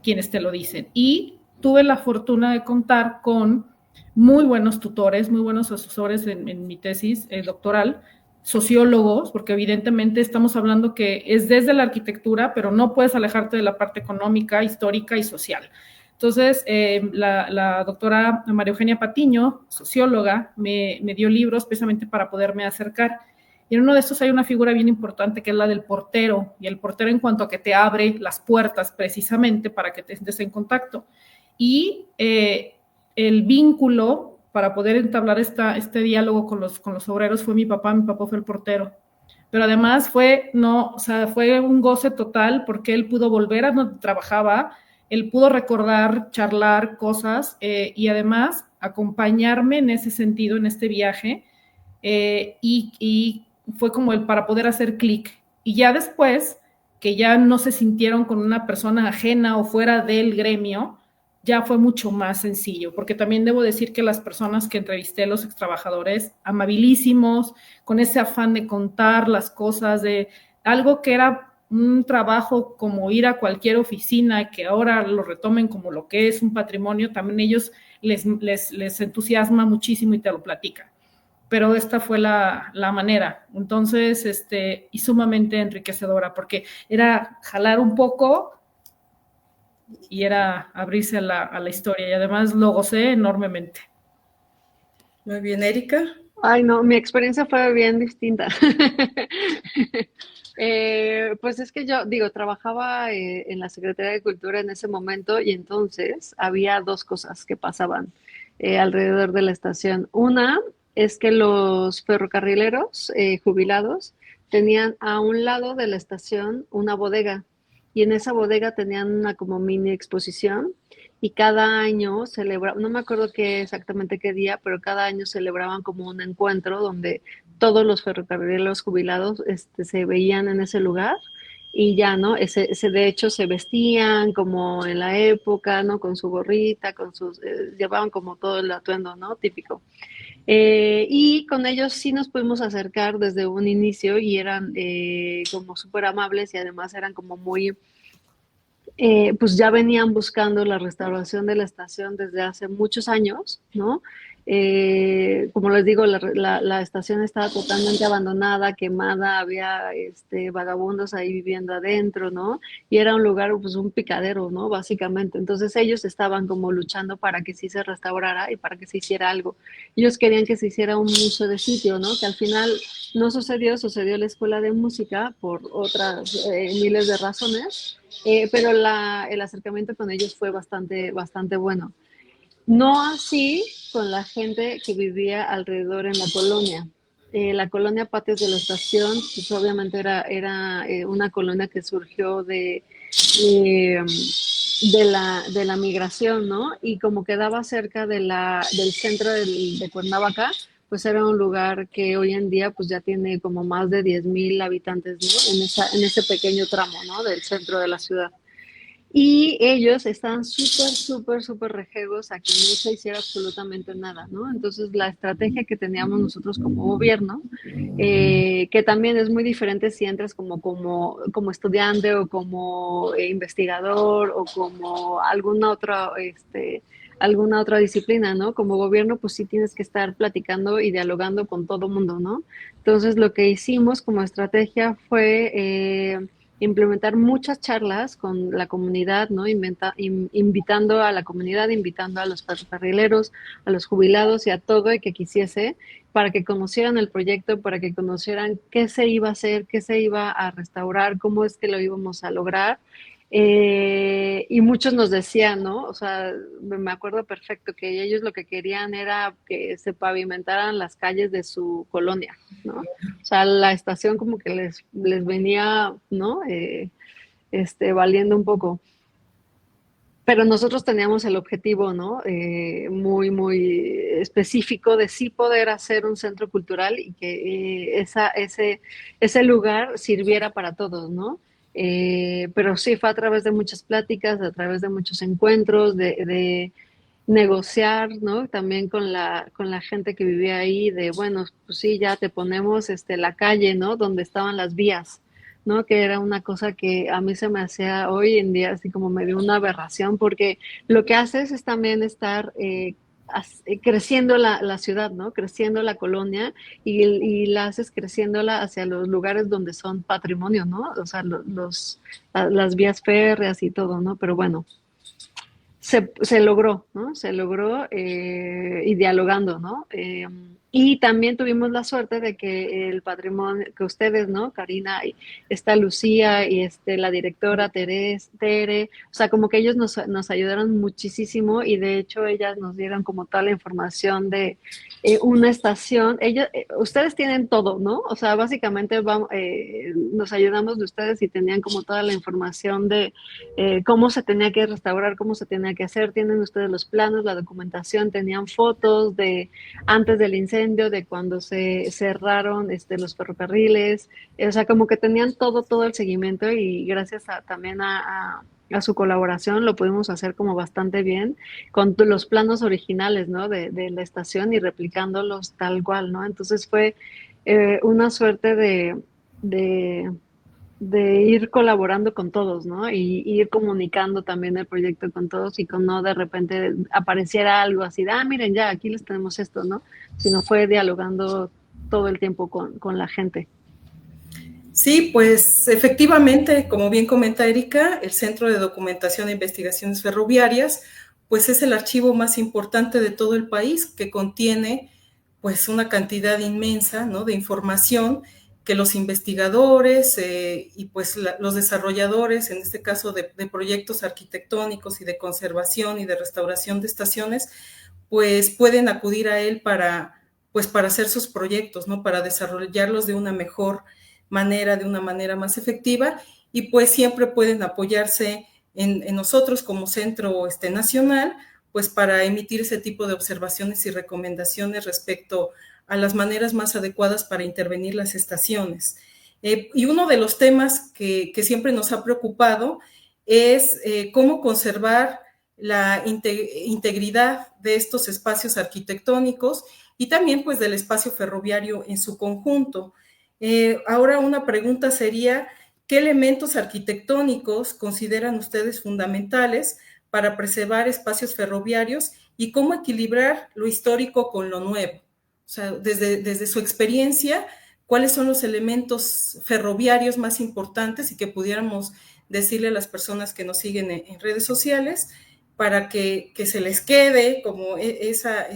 quienes te lo dicen. Y tuve la fortuna de contar con muy buenos tutores, muy buenos asesores en mi tesis doctoral, sociólogos, porque evidentemente estamos hablando que es desde la arquitectura, pero no puedes alejarte de la parte económica, histórica y social. Entonces, la doctora María Eugenia Patiño, socióloga, me dio libros precisamente para poderme acercar. Y en uno de estos hay una figura bien importante que es la del portero, y el portero en cuanto a que te abre las puertas precisamente para que te estés en contacto. Y el vínculo para poder entablar este diálogo con los obreros fue mi papá fue el portero. Pero además fue un goce total porque él pudo volver a donde trabajaba, él pudo recordar, charlar cosas y además acompañarme en ese sentido, en este viaje, y fue como para poder hacer clic. Y ya después, que ya no se sintieron con una persona ajena o fuera del gremio, ya fue mucho más sencillo, porque también debo decir que las personas que entrevisté, los extrabajadores, amabilísimos, con ese afán de contar las cosas, de algo que era un trabajo como ir a cualquier oficina, que ahora lo retomen como lo que es un patrimonio, también ellos les entusiasma muchísimo y te lo platican. Pero esta fue la manera. Entonces, y sumamente enriquecedora, porque era jalar un poco y era abrirse a la historia, y además lo gocé enormemente.
Muy bien, Erika.
Ay, no, mi experiencia fue bien distinta. Pues es que yo, digo, trabajaba en la Secretaría de Cultura en ese momento y entonces había dos cosas que pasaban. alrededor de la estación. Una es que los ferrocarrileros jubilados tenían a un lado de la estación una bodega y en esa bodega tenían una como mini exposición y cada año celebraban, no me acuerdo exactamente qué día, pero cada año celebraban como un encuentro donde todos los ferrocarrileros jubilados se veían en ese lugar y ya, ¿no? De hecho se vestían como en la época, ¿no? Con su gorrita, llevaban como todo el atuendo, ¿no? Típico. Y con ellos sí nos pudimos acercar desde un inicio y eran como súper amables y además eran como muy, pues ya venían buscando la restauración de la estación desde hace muchos años, ¿no? Como les digo, la estación estaba totalmente abandonada, quemada, había vagabundos ahí viviendo adentro, ¿no? Y era un lugar, pues un picadero, ¿no? Básicamente. Entonces ellos estaban como luchando para que sí se restaurara y para que se hiciera algo. Ellos querían que se hiciera un museo de sitio, ¿no? Que al final no sucedió la escuela de música por otras miles de razones, pero el acercamiento con ellos fue bastante, bastante bueno. No así con la gente que vivía alrededor en la colonia. La colonia Patios de la Estación, pues obviamente era una colonia que surgió eh, de la migración, ¿no? Y como quedaba cerca del centro de Cuernavaca, pues era un lugar que hoy en día pues ya tiene como más de 10,000 habitantes, ¿no? En ese pequeño tramo, ¿no? Del centro de la ciudad. Y ellos están súper, súper, súper rejegos a que no se hiciera absolutamente nada, ¿no? Entonces, la estrategia que teníamos nosotros como gobierno, que también es muy diferente si entras como estudiante o como investigador o como alguna otra disciplina, ¿no? Como gobierno, pues sí tienes que estar platicando y dialogando con todo mundo, ¿no? Entonces, lo que hicimos como estrategia fue implementar muchas charlas con la comunidad, ¿no? Invitando a la comunidad, invitando a los ferrocarrileros, a los jubilados y a todo el que quisiese, para que conocieran el proyecto, para que conocieran qué se iba a hacer, qué se iba a restaurar, cómo es que lo íbamos a lograr. Y muchos nos decían, ¿no? O sea, me acuerdo perfecto que ellos lo que querían era que se pavimentaran las calles de su colonia, ¿no? O sea, la estación como que les venía, ¿no? Valiendo un poco. Pero nosotros teníamos el objetivo, ¿no? Muy, muy específico de sí poder hacer un centro cultural y que ese lugar sirviera para todos, ¿no? Pero sí fue a través de muchas pláticas, a través de muchos encuentros, de negociar, ¿no? También con la gente que vivía ahí, de bueno, pues sí, ya te ponemos la calle, ¿no? Donde estaban las vías, ¿no? Que era una cosa que a mí se me hacía hoy en día así como medio una aberración, porque lo que haces es también estar creciendo la ciudad, ¿no? Creciendo la colonia y la haces creciéndola hacia los lugares donde son patrimonio, ¿no? O sea, las vías férreas y todo, ¿no? Pero bueno, se logró, ¿no? Se logró y dialogando, ¿no? Y también tuvimos la suerte de que el patrimonio, que ustedes, ¿no? Karina, y está Lucía y la directora Tere, o sea, como que ellos nos ayudaron muchísimo y de hecho ellas nos dieron como toda la información de una estación. Ustedes tienen todo, ¿no? O sea, básicamente nos ayudamos de ustedes y tenían como toda la información de cómo se tenía que restaurar, cómo se tenía que hacer. Tienen ustedes los planos, la documentación, tenían fotos de antes del incendio, de cuando se cerraron los ferrocarriles, o sea, como que tenían todo el seguimiento y gracias también a su colaboración lo pudimos hacer como bastante bien con los planos originales, ¿no? De la estación y replicándolos tal cual, ¿no? Entonces fue una suerte de ir colaborando con todos, ¿no? Y ir comunicando también el proyecto con todos y con no de repente apareciera algo así de, miren, ya, aquí les tenemos esto, ¿no? Sino fue dialogando todo el tiempo con la gente.
Sí, pues efectivamente, como bien comenta Erika, el Centro de Documentación e Investigaciones Ferroviarias, pues es el archivo más importante de todo el país que contiene pues una cantidad inmensa, ¿no? De información que los investigadores y pues los desarrolladores, en este caso de proyectos arquitectónicos y de conservación y de restauración de estaciones, pues pueden acudir a él para hacer sus proyectos, ¿no? Para desarrollarlos de una mejor manera, de una manera más efectiva, y pues siempre pueden apoyarse en nosotros como centro nacional, pues para emitir ese tipo de observaciones y recomendaciones respecto a las maneras más adecuadas para intervenir las estaciones. Y uno de los temas que siempre nos ha preocupado es cómo conservar la integridad de estos espacios arquitectónicos y también pues del espacio ferroviario en su conjunto. Ahora una pregunta sería, ¿qué elementos arquitectónicos consideran ustedes fundamentales para preservar espacios ferroviarios y cómo equilibrar lo histórico con lo nuevo? O sea, desde su experiencia, ¿cuáles son los elementos ferroviarios más importantes y que pudiéramos decirle a las personas que nos siguen en redes sociales para que se les quede como esa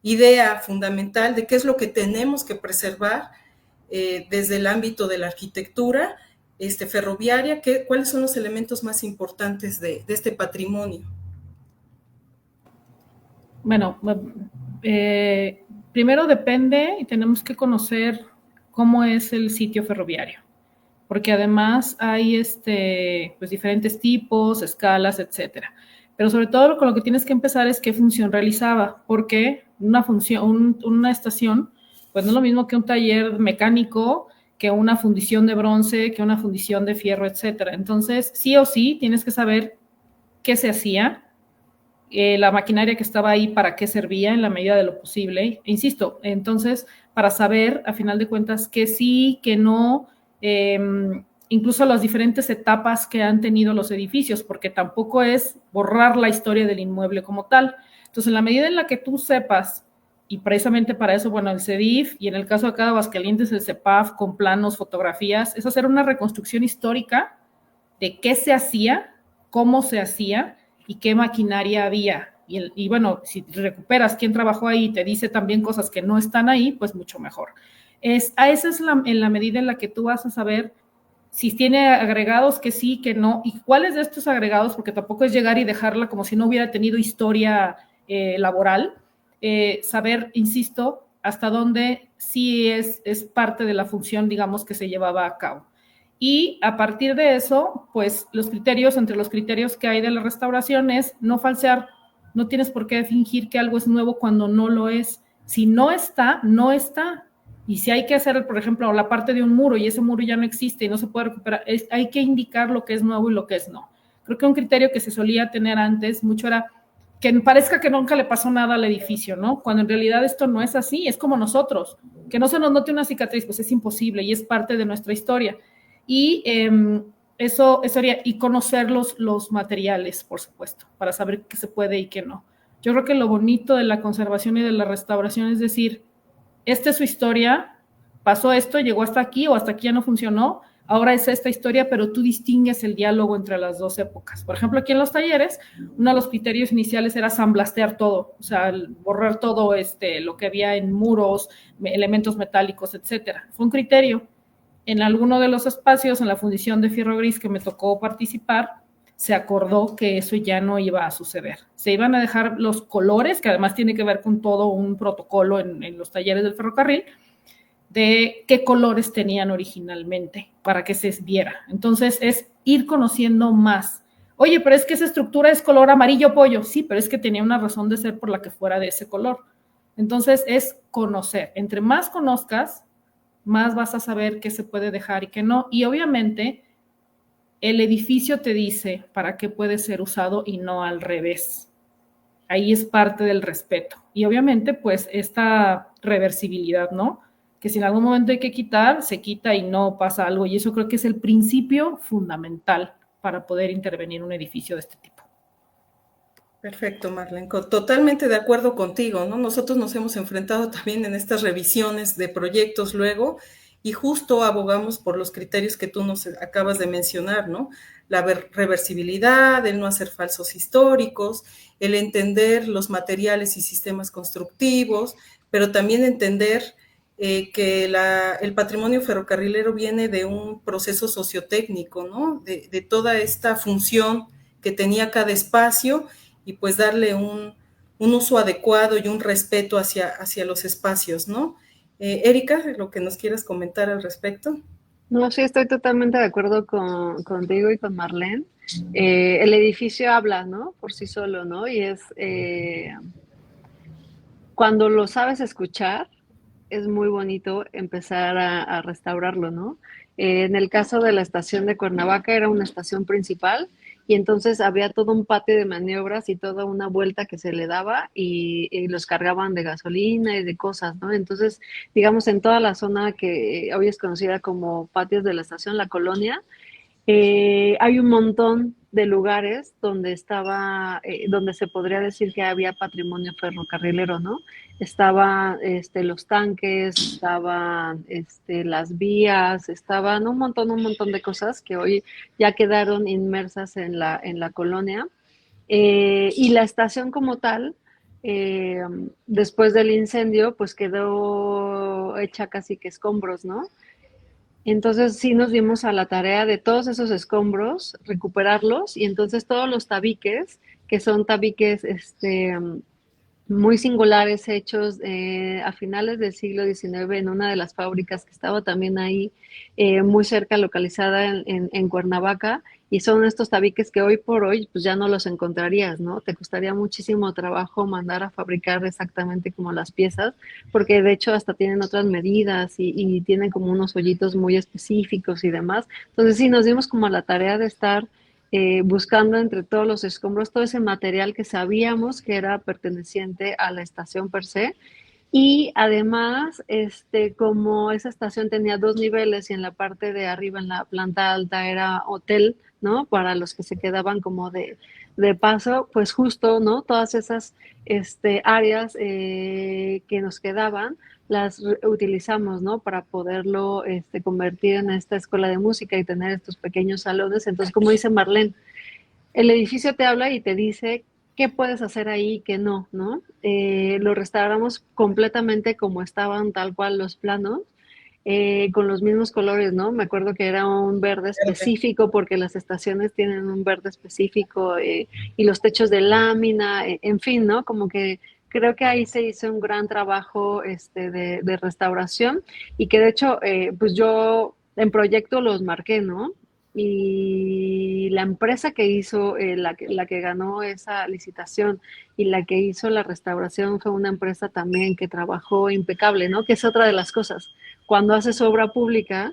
idea fundamental de qué es lo que tenemos que preservar desde el ámbito de la arquitectura ferroviaria, cuáles son los elementos más importantes de este patrimonio?
Bueno, primero depende y tenemos que conocer cómo es el sitio ferroviario, porque además hay pues diferentes tipos, escalas, etcétera. Pero sobre todo con lo que tienes que empezar es qué función realizaba, porque una estación, pues no es lo mismo que un taller mecánico, que una fundición de bronce, que una fundición de fierro, etcétera. Entonces, sí o sí, tienes que saber qué se hacía, la maquinaria que estaba ahí, para qué servía en la medida de lo posible. E insisto, entonces, para saber, a final de cuentas, que sí, que no, incluso las diferentes etapas que han tenido los edificios, porque tampoco es borrar la historia del inmueble como tal. Entonces, en la medida en la que tú sepas, y precisamente para eso, bueno, el CEDIF, y en el caso de acá de Aguascalientes, el CEPAF, con planos, fotografías, es hacer una reconstrucción histórica de qué se hacía, cómo se hacía y qué maquinaria había. Y bueno, si recuperas quién trabajó ahí y te dice también cosas que no están ahí, pues mucho mejor. Esa es en la medida en la que tú vas a saber si tiene agregados que sí, que no, y cuáles de estos agregados, porque tampoco es llegar y dejarla como si no hubiera tenido historia laboral, saber, insisto, hasta dónde sí es parte de la función, digamos, que se llevaba a cabo. Y a partir de eso, pues los criterios, entre los criterios que hay de la restauración es no falsear, no tienes por qué fingir que algo es nuevo cuando no lo es. Si no está, no está. Y si hay que hacer, por ejemplo, la parte de un muro y ese muro ya no existe y no se puede recuperar, hay que indicar lo que es nuevo y lo que es no. Creo que un criterio que se solía tener antes mucho era que parezca que nunca le pasó nada al edificio, ¿no? Cuando en realidad esto no es así, es como nosotros. Que no se nos note una cicatriz, pues es imposible y es parte de nuestra historia. Y eso haría, y conocer los materiales, por supuesto, para saber qué se puede y qué no. Yo creo que lo bonito de la conservación y de la restauración es decir, esta es su historia, pasó esto, llegó hasta aquí o hasta aquí ya no funcionó, ahora es esta historia, pero tú distingues el diálogo entre las dos épocas. Por ejemplo, aquí en los talleres, uno de los criterios iniciales era samblastear todo, o sea, borrar todo lo que había en muros, elementos metálicos, etcétera. Fue un criterio. En alguno de los espacios, en la fundición de fierro gris que me tocó participar, se acordó que eso ya no iba a suceder. Se iban a dejar los colores, que además tiene que ver con todo un protocolo en los talleres del ferrocarril, de qué colores tenían originalmente para que se viera. Entonces, es ir conociendo más. Oye, pero es que esa estructura es color amarillo pollo. Sí, pero es que tenía una razón de ser por la que fuera de ese color. Entonces, es conocer. Entre más conozcas, más vas a saber qué se puede dejar y qué no. Y obviamente, el edificio te dice para qué puede ser usado y no al revés. Ahí es parte del respeto. Y obviamente, pues, esta reversibilidad, ¿no? Que si en algún momento hay que quitar, se quita y no pasa algo. Y eso creo que es el principio fundamental para poder intervenir en un edificio de este tipo.
Perfecto, Marlene. Totalmente de acuerdo contigo, ¿no? Nosotros nos hemos enfrentado también en estas revisiones de proyectos luego y justo abogamos por los criterios que tú nos acabas de mencionar, ¿no? La reversibilidad, el no hacer falsos históricos, el entender los materiales y sistemas constructivos, pero también entender que el patrimonio ferrocarrilero viene de un proceso sociotécnico, ¿no? De toda esta función que tenía cada espacio y pues darle un uso adecuado y un respeto hacia los espacios, ¿no? Erika, lo que nos quieras comentar al respecto.
No, sí, estoy totalmente de acuerdo contigo y con Marlene. El edificio habla, ¿no? Por sí solo, ¿no? Y es, cuando lo sabes escuchar, es muy bonito empezar a restaurarlo, ¿no? En el caso de la estación de Cuernavaca era una estación principal y entonces había todo un patio de maniobras y toda una vuelta que se le daba y los cargaban de gasolina y de cosas, ¿no? Entonces, digamos, en toda la zona que hoy es conocida como patios de la estación, la colonia, hay un montón de lugares donde estaba, donde se podría decir que había patrimonio ferrocarrilero, ¿no? Estaban los tanques, estaban las vías, estaban un montón de cosas que hoy ya quedaron inmersas en la colonia. Y la estación como tal, eh, después del incendio, pues quedó hecha casi que escombros, ¿no? Entonces sí nos dimos a la tarea de todos esos escombros, recuperarlos y entonces todos los tabiques, que son tabiques muy singulares hechos a finales del siglo XIX en una de las fábricas que estaba también ahí muy cerca, localizada en Cuernavaca, y son estos tabiques que hoy por hoy pues ya no los encontrarías, ¿no? Te costaría muchísimo trabajo mandar a fabricar exactamente como las piezas, porque de hecho hasta tienen otras medidas y tienen como unos hoyitos muy específicos y demás. Entonces sí, nos dimos como a la tarea de estar buscando entre todos los escombros todo ese material que sabíamos que era perteneciente a la estación per se. Y además, como esa estación tenía dos niveles y en la parte de arriba, en la planta alta, era hotel, ¿no? Para los que se quedaban como de paso, pues justo, ¿no? Todas esas áreas que nos quedaban, las utilizamos, ¿no? Para poderlo convertir en esta escuela de música y tener estos pequeños salones. Entonces, como dice Marlene, el edificio te habla y te dice qué puedes hacer ahí y qué no, ¿no? Lo restauramos completamente como estaban tal cual los planos, con los mismos colores, ¿no? Me acuerdo que era un verde específico porque las estaciones tienen un verde específico y los techos de lámina, en fin, ¿no? Como que creo que ahí se hizo un gran trabajo de restauración y que de hecho, pues yo en proyecto los marqué, ¿no? Y la empresa que hizo, la que ganó esa licitación y la que hizo la restauración fue una empresa también que trabajó impecable, ¿no? Que es otra de las cosas. Cuando haces obra pública,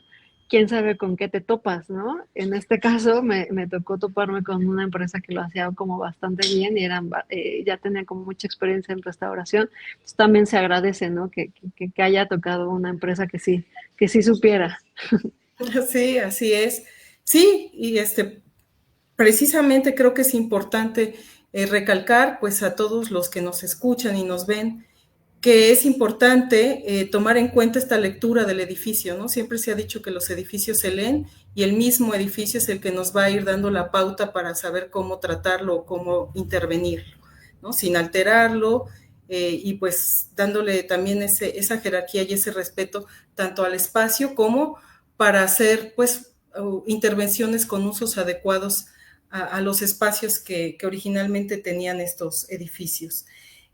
quién sabe con qué te topas, ¿no? En este caso me tocó toparme con una empresa que lo hacía como bastante bien y ya tenía como mucha experiencia en restauración. Entonces también se agradece, ¿no? Que haya tocado una empresa que sí supiera.
Sí, así es. Sí, y precisamente creo que es importante recalcar pues a todos los que nos escuchan y nos ven que es importante tomar en cuenta esta lectura del edificio, ¿no? Siempre se ha dicho que los edificios se leen y el mismo edificio es el que nos va a ir dando la pauta para saber cómo tratarlo o cómo intervenirlo, ¿no? Sin alterarlo y pues dándole también esa jerarquía y ese respeto tanto al espacio como para hacer pues intervenciones con usos adecuados a los espacios que originalmente tenían estos edificios.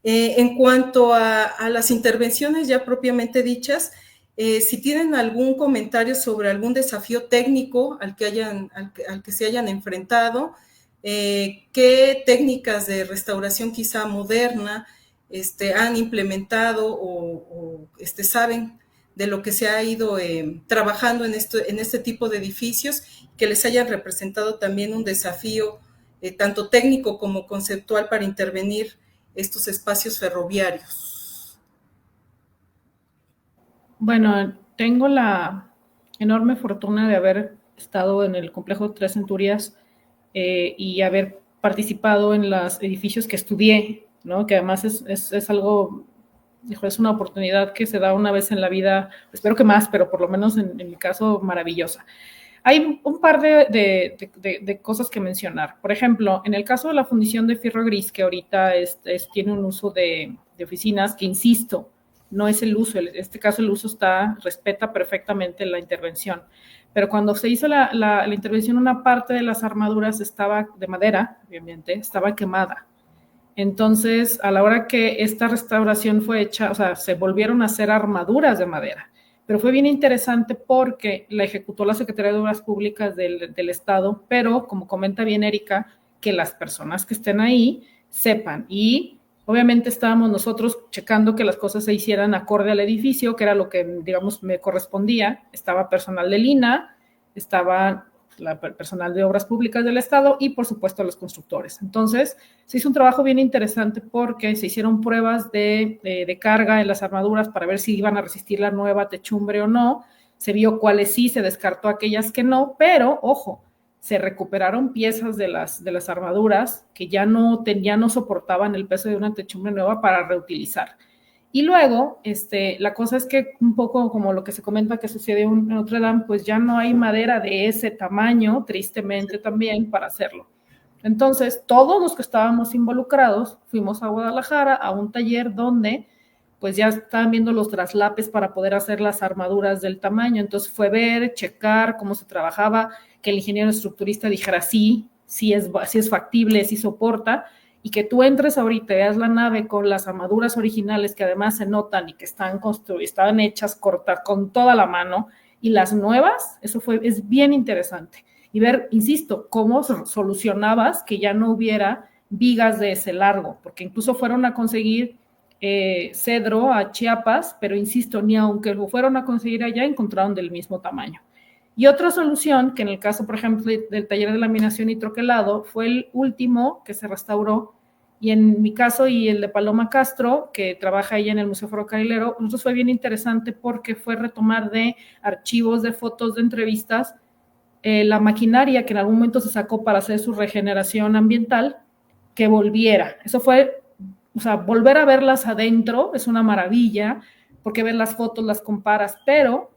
En cuanto a las intervenciones ya propiamente dichas, si tienen algún comentario sobre algún desafío técnico al que se hayan enfrentado, qué técnicas de restauración quizá moderna han implementado o saben de lo que se ha ido trabajando en este tipo de edificios, que les hayan representado también un desafío tanto técnico como conceptual para intervenir estos espacios ferroviarios.
Bueno, tengo la enorme fortuna de haber estado en el complejo Tres Centurias y haber participado en los edificios que estudié, ¿no? Que además es algo, es una oportunidad que se da una vez en la vida, espero que más, pero por lo menos en mi caso, maravillosa. Hay un par de cosas que mencionar. Por ejemplo, en el caso de la fundición de fierro gris, que ahorita tiene un uso de oficinas, que insisto, no es el uso, en este caso el uso respeta perfectamente la intervención. Pero cuando se hizo la intervención, una parte de las armaduras estaba de madera, obviamente, estaba quemada. Entonces, a la hora que esta restauración fue hecha, o sea, se volvieron a hacer armaduras de madera. Pero fue bien interesante porque la ejecutó la Secretaría de Obras Públicas del Estado, pero como comenta bien Erika, que las personas que estén ahí sepan. Y obviamente estábamos nosotros checando que las cosas se hicieran acorde al edificio, que era lo que, digamos, me correspondía. Estaba personal del INAH, estaba la personal de Obras Públicas del Estado y, por supuesto, los constructores. Entonces, se hizo un trabajo bien interesante porque se hicieron pruebas de carga en las armaduras para ver si iban a resistir la nueva techumbre o no. Se vio cuáles sí, se descartó aquellas que no, pero, ojo, se recuperaron piezas de las armaduras que ya no soportaban el peso de una techumbre nueva para reutilizar. Y luego, la cosa es que un poco como lo que se comenta que sucedió en Notre Dame, pues ya no hay madera de ese tamaño, tristemente también, para hacerlo. Entonces, todos los que estábamos involucrados fuimos a Guadalajara a un taller donde pues ya estaban viendo los traslapes para poder hacer las armaduras del tamaño. Entonces fue ver, checar cómo se trabajaba, que el ingeniero estructurista dijera sí es factible, sí soporta, y que tú entres ahorita y veas la nave con las armaduras originales que además se notan y que estaban hechas cortas con toda la mano, y las nuevas, es bien interesante. Y ver, insisto, cómo solucionabas que ya no hubiera vigas de ese largo, porque incluso fueron a conseguir cedro a Chiapas, pero insisto, ni aunque lo fueron a conseguir allá, encontraron del mismo tamaño. Y otra solución, que en el caso, por ejemplo, del taller de laminación y troquelado, fue el último que se restauró, y en mi caso y el de Paloma Castro, que trabaja ahí en el Museo Ferrocarrilero, nosotros fue bien interesante porque fue retomar de archivos, de fotos, de entrevistas, la maquinaria que en algún momento se sacó para hacer su regeneración ambiental, que volviera. Eso fue, o sea, volver a verlas adentro es una maravilla, porque ves las fotos, las comparas, pero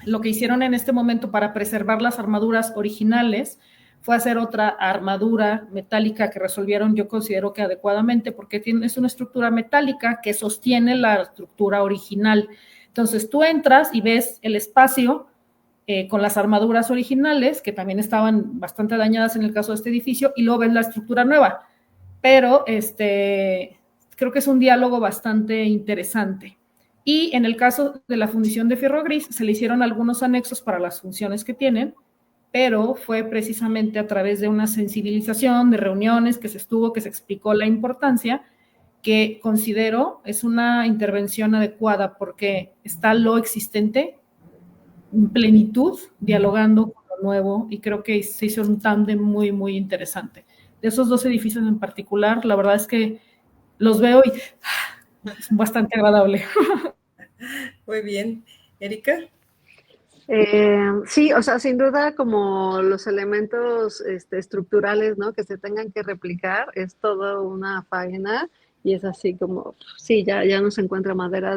lo que hicieron en este momento para preservar las armaduras originales fue hacer otra armadura metálica que resolvieron, yo considero que adecuadamente, porque es una estructura metálica que sostiene la estructura original. Entonces tú entras y ves el espacio con las armaduras originales, que también estaban bastante dañadas en el caso de este edificio, y luego ves la estructura nueva. Pero creo que es un diálogo bastante interesante. Y en el caso de la fundición de fierro gris, se le hicieron algunos anexos para las funciones que tienen, pero fue precisamente a través de una sensibilización, de reuniones que se explicó la importancia, que considero es una intervención adecuada porque está lo existente en plenitud, dialogando con lo nuevo, y creo que se hizo un tándem muy, muy interesante. De esos dos edificios en particular, la verdad es que los veo y es bastante agradable.
Muy bien. ¿Erika?
Sí, o sea, sin duda como los elementos estructurales, ¿no? Que se tengan que replicar, es toda una faena y es así como, sí, ya no se encuentra madera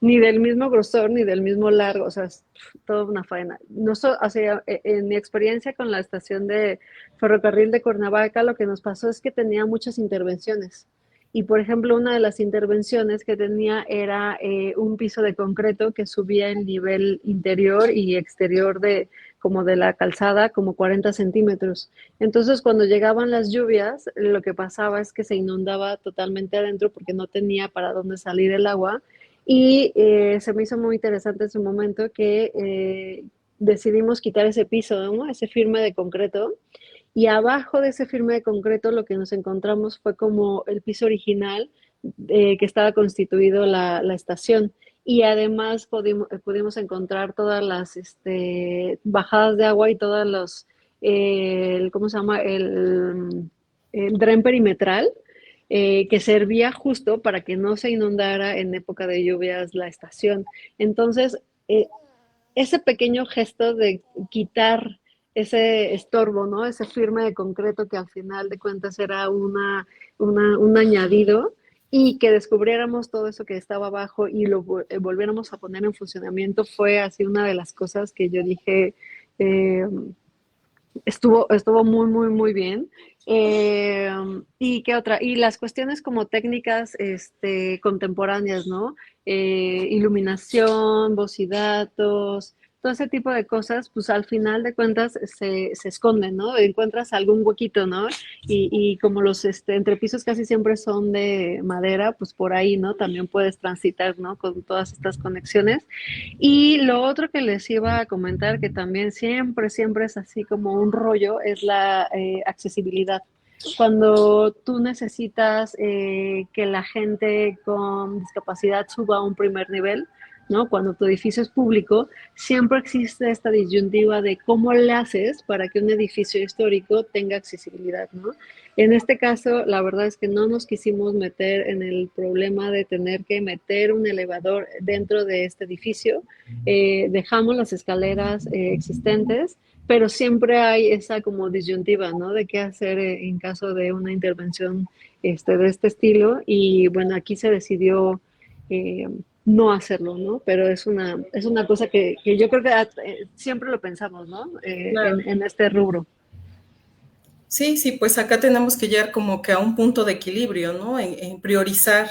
ni del mismo grosor ni del mismo largo, o sea, es toda una faena. No o sea, en mi experiencia con la estación de ferrocarril de Cuernavaca, lo que nos pasó es que tenía muchas intervenciones. Y, por ejemplo, una de las intervenciones que tenía era un piso de concreto que subía el nivel interior y exterior como de la calzada, como 40 centímetros. Entonces, cuando llegaban las lluvias, lo que pasaba es que se inundaba totalmente adentro porque no tenía para dónde salir el agua. Y se me hizo muy interesante en su momento que decidimos quitar ese piso, ¿no? Ese firme de concreto. Y abajo de ese firme de concreto lo que nos encontramos fue como el piso original que estaba constituido la estación. Y además pudimos encontrar todas las bajadas de agua y todos los, ¿cómo se llama? El dren perimetral que servía justo para que no se inundara en época de lluvias la estación. Entonces, ese pequeño gesto de quitar ese estorbo, ¿no? Ese firme de concreto que al final de cuentas era un añadido, y que descubriéramos todo eso que estaba abajo y lo volviéramos a poner en funcionamiento, fue así una de las cosas que yo dije, estuvo muy, muy, muy bien. ¿Y qué otra? Y las cuestiones como técnicas contemporáneas, ¿no? Iluminación, voz y datos, todo ese tipo de cosas, pues al final de cuentas se esconden, ¿no? Encuentras algún huequito, ¿no? Y como los entrepisos casi siempre son de madera, pues por ahí, ¿no? También puedes transitar, ¿no? Con todas estas conexiones. Y lo otro que les iba a comentar, que también siempre, siempre es así como un rollo, es la accesibilidad. Cuando tú necesitas que la gente con discapacidad suba a un primer nivel, ¿no? Cuando tu edificio es público, siempre existe esta disyuntiva de cómo le haces para que un edificio histórico tenga accesibilidad, ¿no? En este caso, la verdad es que no nos quisimos meter en el problema de tener que meter un elevador dentro de este edificio. Dejamos las escaleras existentes, pero siempre hay esa como disyuntiva, ¿no? De qué hacer en caso de una intervención de este estilo. Y bueno, aquí se decidió no hacerlo, ¿no? Pero es una cosa que yo creo que siempre lo pensamos, ¿no?
Claro.
En este rubro.
Sí, sí, pues acá tenemos que llegar como que a un punto de equilibrio, ¿no? En priorizar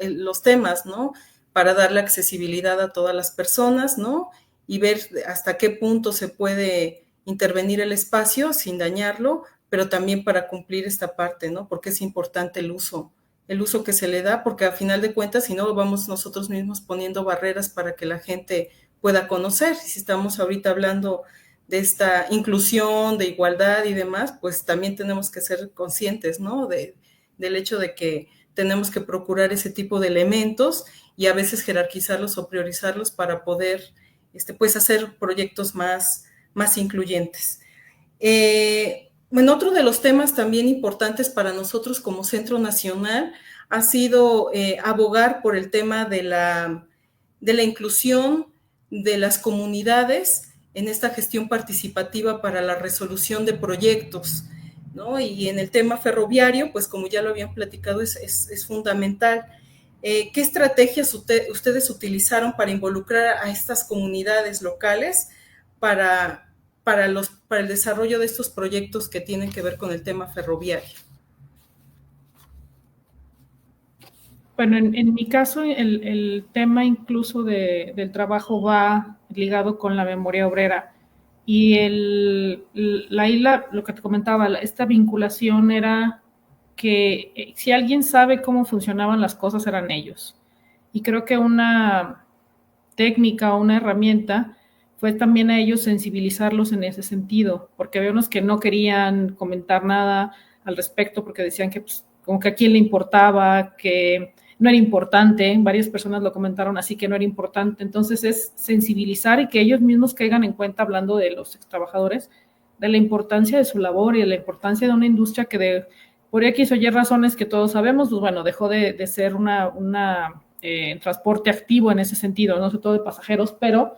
los temas, ¿no? Para darle accesibilidad a todas las personas, ¿no? Y ver hasta qué punto se puede intervenir el espacio sin dañarlo, pero también para cumplir esta parte, ¿no? Porque es importante el uso que se le da, porque a final de cuentas, si no, vamos nosotros mismos poniendo barreras para que la gente pueda conocer. Si estamos ahorita hablando de esta inclusión, de igualdad y demás, pues también tenemos que ser conscientes, ¿no? Del hecho de que tenemos que procurar ese tipo de elementos y a veces jerarquizarlos o priorizarlos para poder, pues, hacer proyectos más incluyentes. Bueno, otro de los temas también importantes para nosotros como Centro Nacional ha sido abogar por el tema de la inclusión de las comunidades en esta gestión participativa para la resolución de proyectos, ¿no? Y en el tema ferroviario, pues como ya lo habían platicado, es fundamental. ¿Qué estrategias ustedes utilizaron para involucrar a estas comunidades locales para el desarrollo de estos proyectos que tienen que ver con el tema ferroviario?
Bueno, en mi caso, el tema incluso del trabajo va ligado con la memoria obrera. Y la isla, lo que te comentaba, esta vinculación era que si alguien sabe cómo funcionaban las cosas, eran ellos. Y creo que una técnica o una herramienta fue también a ellos sensibilizarlos en ese sentido, porque había unos que no querían comentar nada al respecto porque decían que pues, como que a quién le importaba, que no era importante, varias personas lo comentaron así, que no era importante. Entonces es sensibilizar y que ellos mismos caigan en cuenta, hablando de los trabajadores, de la importancia de su labor y de la importancia de una industria que por X o Y razones que todos sabemos, pues bueno, dejó de ser una transporte activo en ese sentido, no sobre todo de pasajeros, pero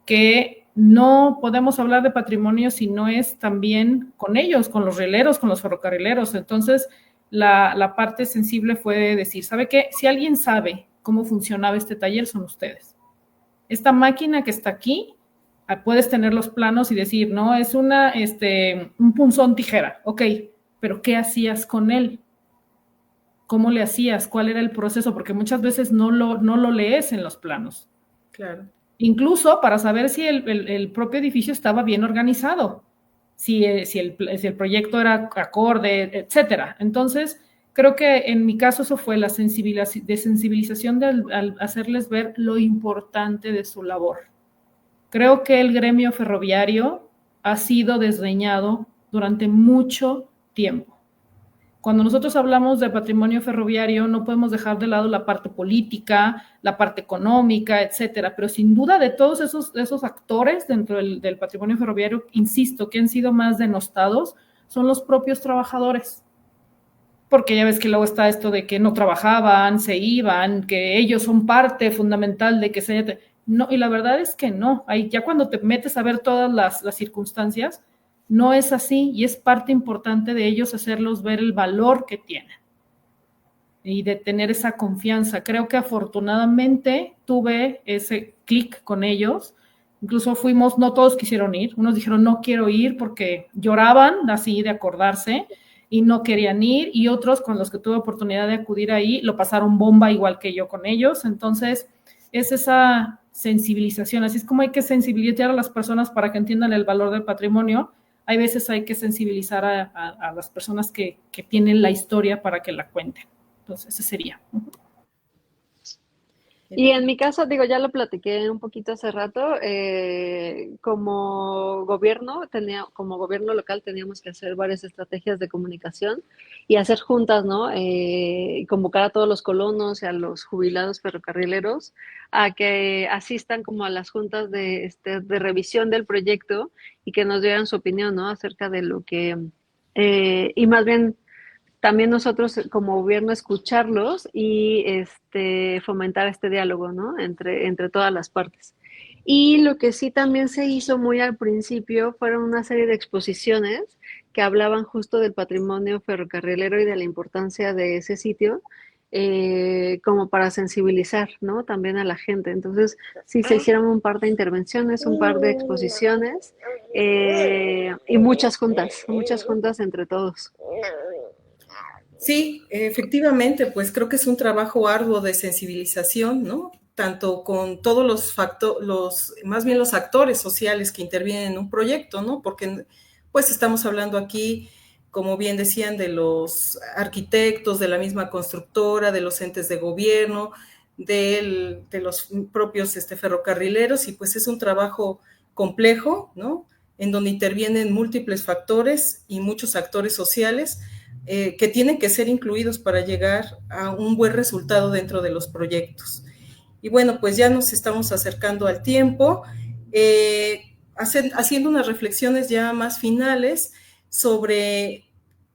que no podemos hablar de patrimonio si no es también con ellos, con los rieleros, con los ferrocarrileros. Entonces, la parte sensible fue decir, ¿sabe qué? Si alguien sabe cómo funcionaba este taller, son ustedes. Esta máquina que está aquí, puedes tener los planos y decir, no, es un punzón tijera, ok, pero ¿qué hacías con él? ¿Cómo le hacías? ¿Cuál era el proceso? Porque muchas veces no lo lees en los planos.
Claro.
Incluso para saber si el propio edificio estaba bien organizado, si el proyecto era acorde, etcétera. Entonces, creo que en mi caso eso fue la sensibilización al hacerles ver lo importante de su labor. Creo que el gremio ferroviario ha sido desdeñado durante mucho tiempo. Cuando nosotros hablamos de patrimonio ferroviario, no podemos dejar de lado la parte política, la parte económica, etcétera, pero sin duda de todos esos actores dentro del patrimonio ferroviario, insisto, que han sido más denostados, son los propios trabajadores. Porque ya ves que luego está esto de que no trabajaban, se iban, que ellos son parte fundamental de que se haya... No, y la verdad es que no. Ahí ya cuando te metes a ver todas las circunstancias, no es así, y es parte importante de ellos hacerlos ver el valor que tienen y de tener esa confianza. Creo que afortunadamente tuve ese clic con ellos. Incluso no todos quisieron ir. Unos dijeron no quiero ir porque lloraban así de acordarse y no querían ir, y otros con los que tuve oportunidad de acudir ahí lo pasaron bomba igual que yo con ellos. Entonces es esa sensibilización. Así es como hay que sensibilizar a las personas para que entiendan el valor del patrimonio. Hay veces hay que sensibilizar a las personas que tienen la historia para que la cuenten. Entonces, ese sería.
Y en mi caso, digo, ya lo platiqué un poquito hace rato, como gobierno local teníamos que hacer varias estrategias de comunicación y hacer juntas, ¿no? Convocar a todos los colonos y a los jubilados ferrocarrileros a que asistan como a las juntas de revisión del proyecto y que nos dieran su opinión, ¿no? Acerca de lo que, y más bien también nosotros como gobierno escucharlos y fomentar este diálogo, ¿no? Entre todas las partes. Y lo que sí también se hizo muy al principio fueron una serie de exposiciones que hablaban justo del patrimonio ferrocarrilero y de la importancia de ese sitio, como para sensibilizar, ¿no? También a la gente. Entonces, sí se hicieron un par de intervenciones, un par de exposiciones, y muchas juntas entre todos.
Sí, efectivamente, pues creo que es un trabajo arduo de sensibilización, ¿no? Tanto con todos más bien los actores sociales que intervienen en un proyecto, ¿no? Porque pues estamos hablando aquí, como bien decían, de los arquitectos, de la misma constructora, de los entes de gobierno, de los propios ferrocarrileros, y pues es un trabajo complejo, ¿no? En donde intervienen múltiples factores y muchos actores sociales, que tienen que ser incluidos para llegar a un buen resultado dentro de los proyectos. Y bueno, pues ya nos estamos acercando al tiempo, haciendo unas reflexiones ya más finales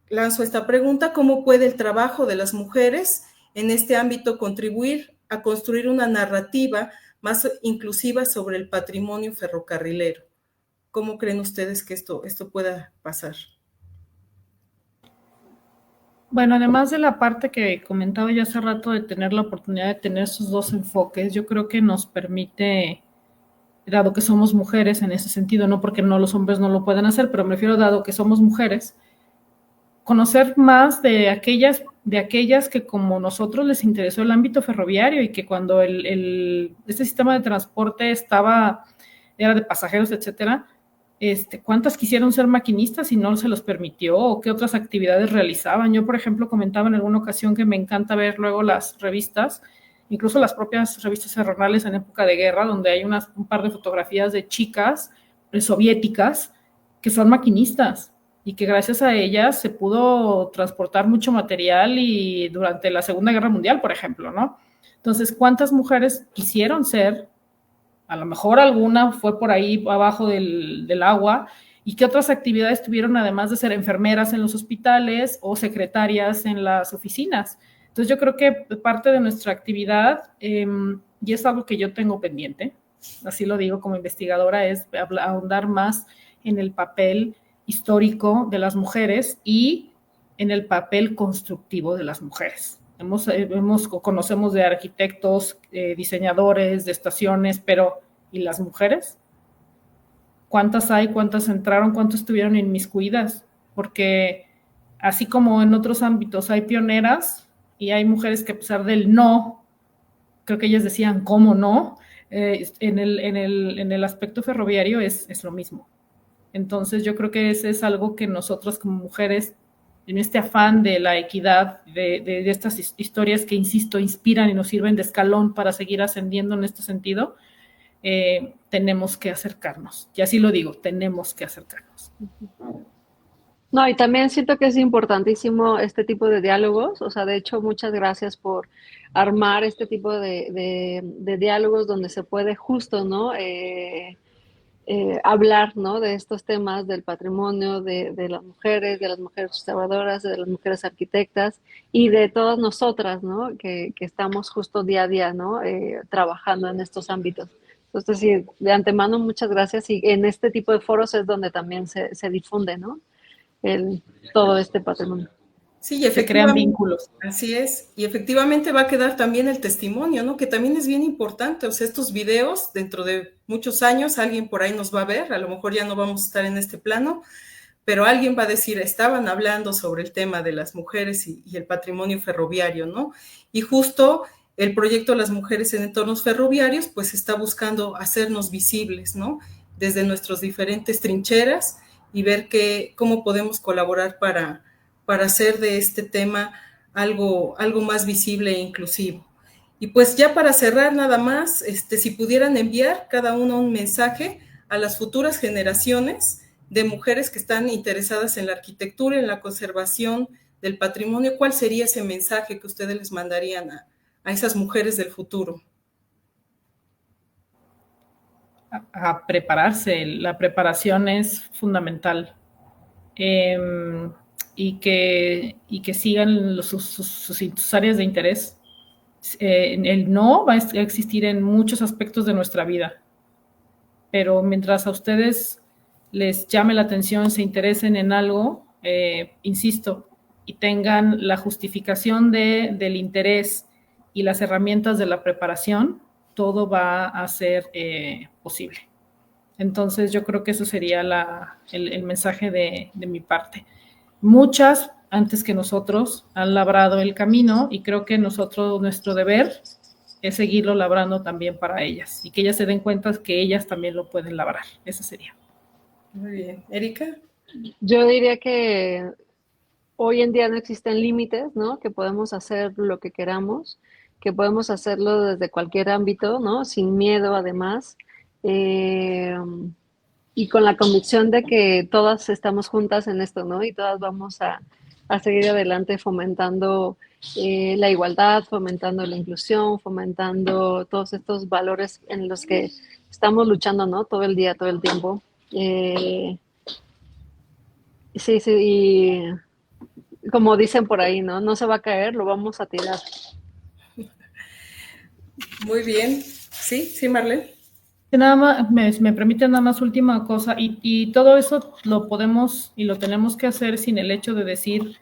lanzo esta pregunta: ¿cómo puede el trabajo de las mujeres en este ámbito contribuir a construir una narrativa más inclusiva sobre el patrimonio ferrocarrilero? ¿Cómo creen ustedes que esto pueda pasar?
Bueno, además de la parte que comentaba ya hace rato de tener la oportunidad de tener esos dos enfoques, yo creo que nos permite, dado que somos mujeres en ese sentido, no porque los hombres no lo puedan hacer, pero me refiero dado que somos mujeres, conocer más de aquellas que como nosotros les interesó el ámbito ferroviario y que cuando este sistema de transporte era de pasajeros, etcétera, cuántas quisieron ser maquinistas y no se los permitió, o qué otras actividades realizaban. Yo, por ejemplo, comentaba en alguna ocasión que me encanta ver luego las revistas, incluso las propias revistas ferroviarias en época de guerra, donde hay un par de fotografías de chicas soviéticas que son maquinistas y que gracias a ellas se pudo transportar mucho material y durante la Segunda Guerra Mundial, por ejemplo, ¿no? Entonces, ¿cuántas mujeres quisieron ser? A lo mejor alguna fue por ahí abajo del agua, y qué otras actividades tuvieron además de ser enfermeras en los hospitales o secretarias en las oficinas. Entonces yo creo que parte de nuestra actividad, y es algo que yo tengo pendiente, así lo digo como investigadora, es ahondar más en el papel histórico de las mujeres y en el papel constructivo de las mujeres. Conocemos de arquitectos, diseñadores de estaciones, pero ¿y las mujeres? ¿Cuántas hay? ¿Cuántas entraron? ¿Cuántas estuvieron inmiscuidas? Porque así como en otros ámbitos hay pioneras y hay mujeres que a pesar del no, creo que ellas decían cómo no, en el aspecto ferroviario es lo mismo. Entonces yo creo que ese es algo que nosotros como mujeres, en este afán de la equidad, de estas historias que, insisto, inspiran y nos sirven de escalón para seguir ascendiendo en este sentido, tenemos que acercarnos. Y así lo digo, tenemos que acercarnos.
No, y también siento que es importantísimo este tipo de diálogos. O sea, de hecho, muchas gracias por armar este tipo de diálogos donde se puede justo, ¿no? Hablar, ¿no? De estos temas del patrimonio, de las mujeres restauradoras, de las mujeres arquitectas y de todas nosotras, ¿no? Que estamos justo día a día, ¿no? Trabajando en estos ámbitos. Entonces, sí, de antemano, muchas gracias. Y en este tipo de foros es donde también se difunde, ¿no? Todo este patrimonio.
Sí,
se crean vínculos.
Así es, y efectivamente va a quedar también el testimonio, ¿no? Que también es bien importante. O sea, estos videos, dentro de muchos años, alguien por ahí nos va a ver, a lo mejor ya no vamos a estar en este plano, pero alguien va a decir, estaban hablando sobre el tema de las mujeres y el patrimonio ferroviario, ¿no? Y justo el proyecto Las Mujeres en Entornos Ferroviarios pues está buscando hacernos visibles, ¿no? Desde nuestras diferentes trincheras y ver cómo podemos colaborar para hacer de este tema algo más visible e inclusivo. Y pues ya para cerrar nada más, si pudieran enviar cada uno un mensaje a las futuras generaciones de mujeres que están interesadas en la arquitectura, en la conservación del patrimonio, ¿cuál sería ese mensaje que ustedes les mandarían a esas mujeres del futuro?
A prepararse, la preparación es fundamental. Y que sigan sus áreas de interés. El no va a existir en muchos aspectos de nuestra vida, pero mientras a ustedes les llame la atención, se interesen en algo, insisto, y tengan la justificación del interés y las herramientas de la preparación, todo va a ser posible. Entonces yo creo que eso sería el mensaje de mi parte. Muchas, antes que nosotros, han labrado el camino y creo que nuestro deber es seguirlo labrando también para ellas y que ellas se den cuenta que ellas también lo pueden labrar. Eso sería.
Muy bien. ¿Erika?
Yo diría que hoy en día no existen límites, ¿no? Que podemos hacer lo que queramos, que podemos hacerlo desde cualquier ámbito, ¿no? Sin miedo, además. Y con la convicción de que todas estamos juntas en esto, ¿no? Y todas vamos a seguir adelante fomentando la igualdad, fomentando la inclusión, fomentando todos estos valores en los que estamos luchando, ¿no? Todo el día, todo el tiempo. Sí, sí, y como dicen por ahí, ¿no? No se va a caer, lo vamos a tirar.
Muy bien. Sí, Marlene.
Nada más, me permite nada más última cosa, y todo eso lo podemos y lo tenemos que hacer sin el hecho de decir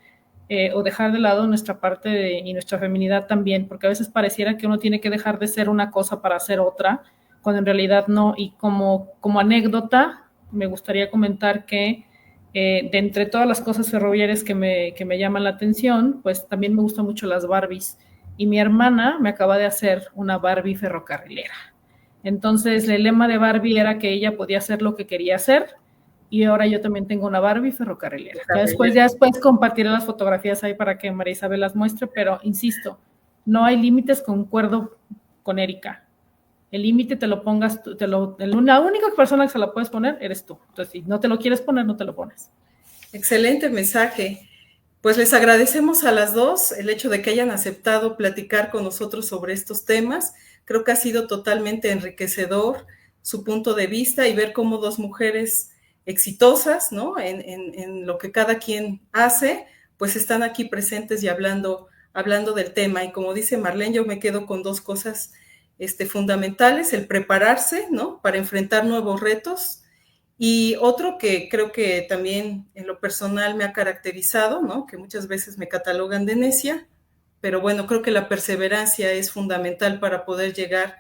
o dejar de lado nuestra parte y nuestra feminidad también, porque a veces pareciera que uno tiene que dejar de ser una cosa para ser otra, cuando en realidad no. Y como anécdota, me gustaría comentar que de entre todas las cosas ferroviarias que me llaman la atención, pues también me gustan mucho las Barbies, y mi hermana me acaba de hacer una Barbie ferrocarrilera. Entonces, el lema de Barbie era que ella podía hacer lo que quería hacer, y ahora yo también tengo una Barbie ferrocarrilera. Ya después compartiré las fotografías ahí para que María Isabel las muestre, pero insisto, no hay límites, concuerdo con Erika. El límite te lo pongas tú, la única persona que se lo puedes poner eres tú. Entonces, si no te lo quieres poner, no te lo pones.
Excelente mensaje. Pues les agradecemos a las dos el hecho de que hayan aceptado platicar con nosotros sobre estos temas. Creo que ha sido totalmente enriquecedor su punto de vista y ver cómo dos mujeres exitosas, ¿no? En lo que cada quien hace, pues están aquí presentes y hablando del tema. Y como dice Marlene, yo me quedo con dos cosas fundamentales: el prepararse, ¿no? Para enfrentar nuevos retos. Y otro que creo que también en lo personal me ha caracterizado, ¿no? Que muchas veces me catalogan de necia, pero bueno, creo que la perseverancia es fundamental para poder llegar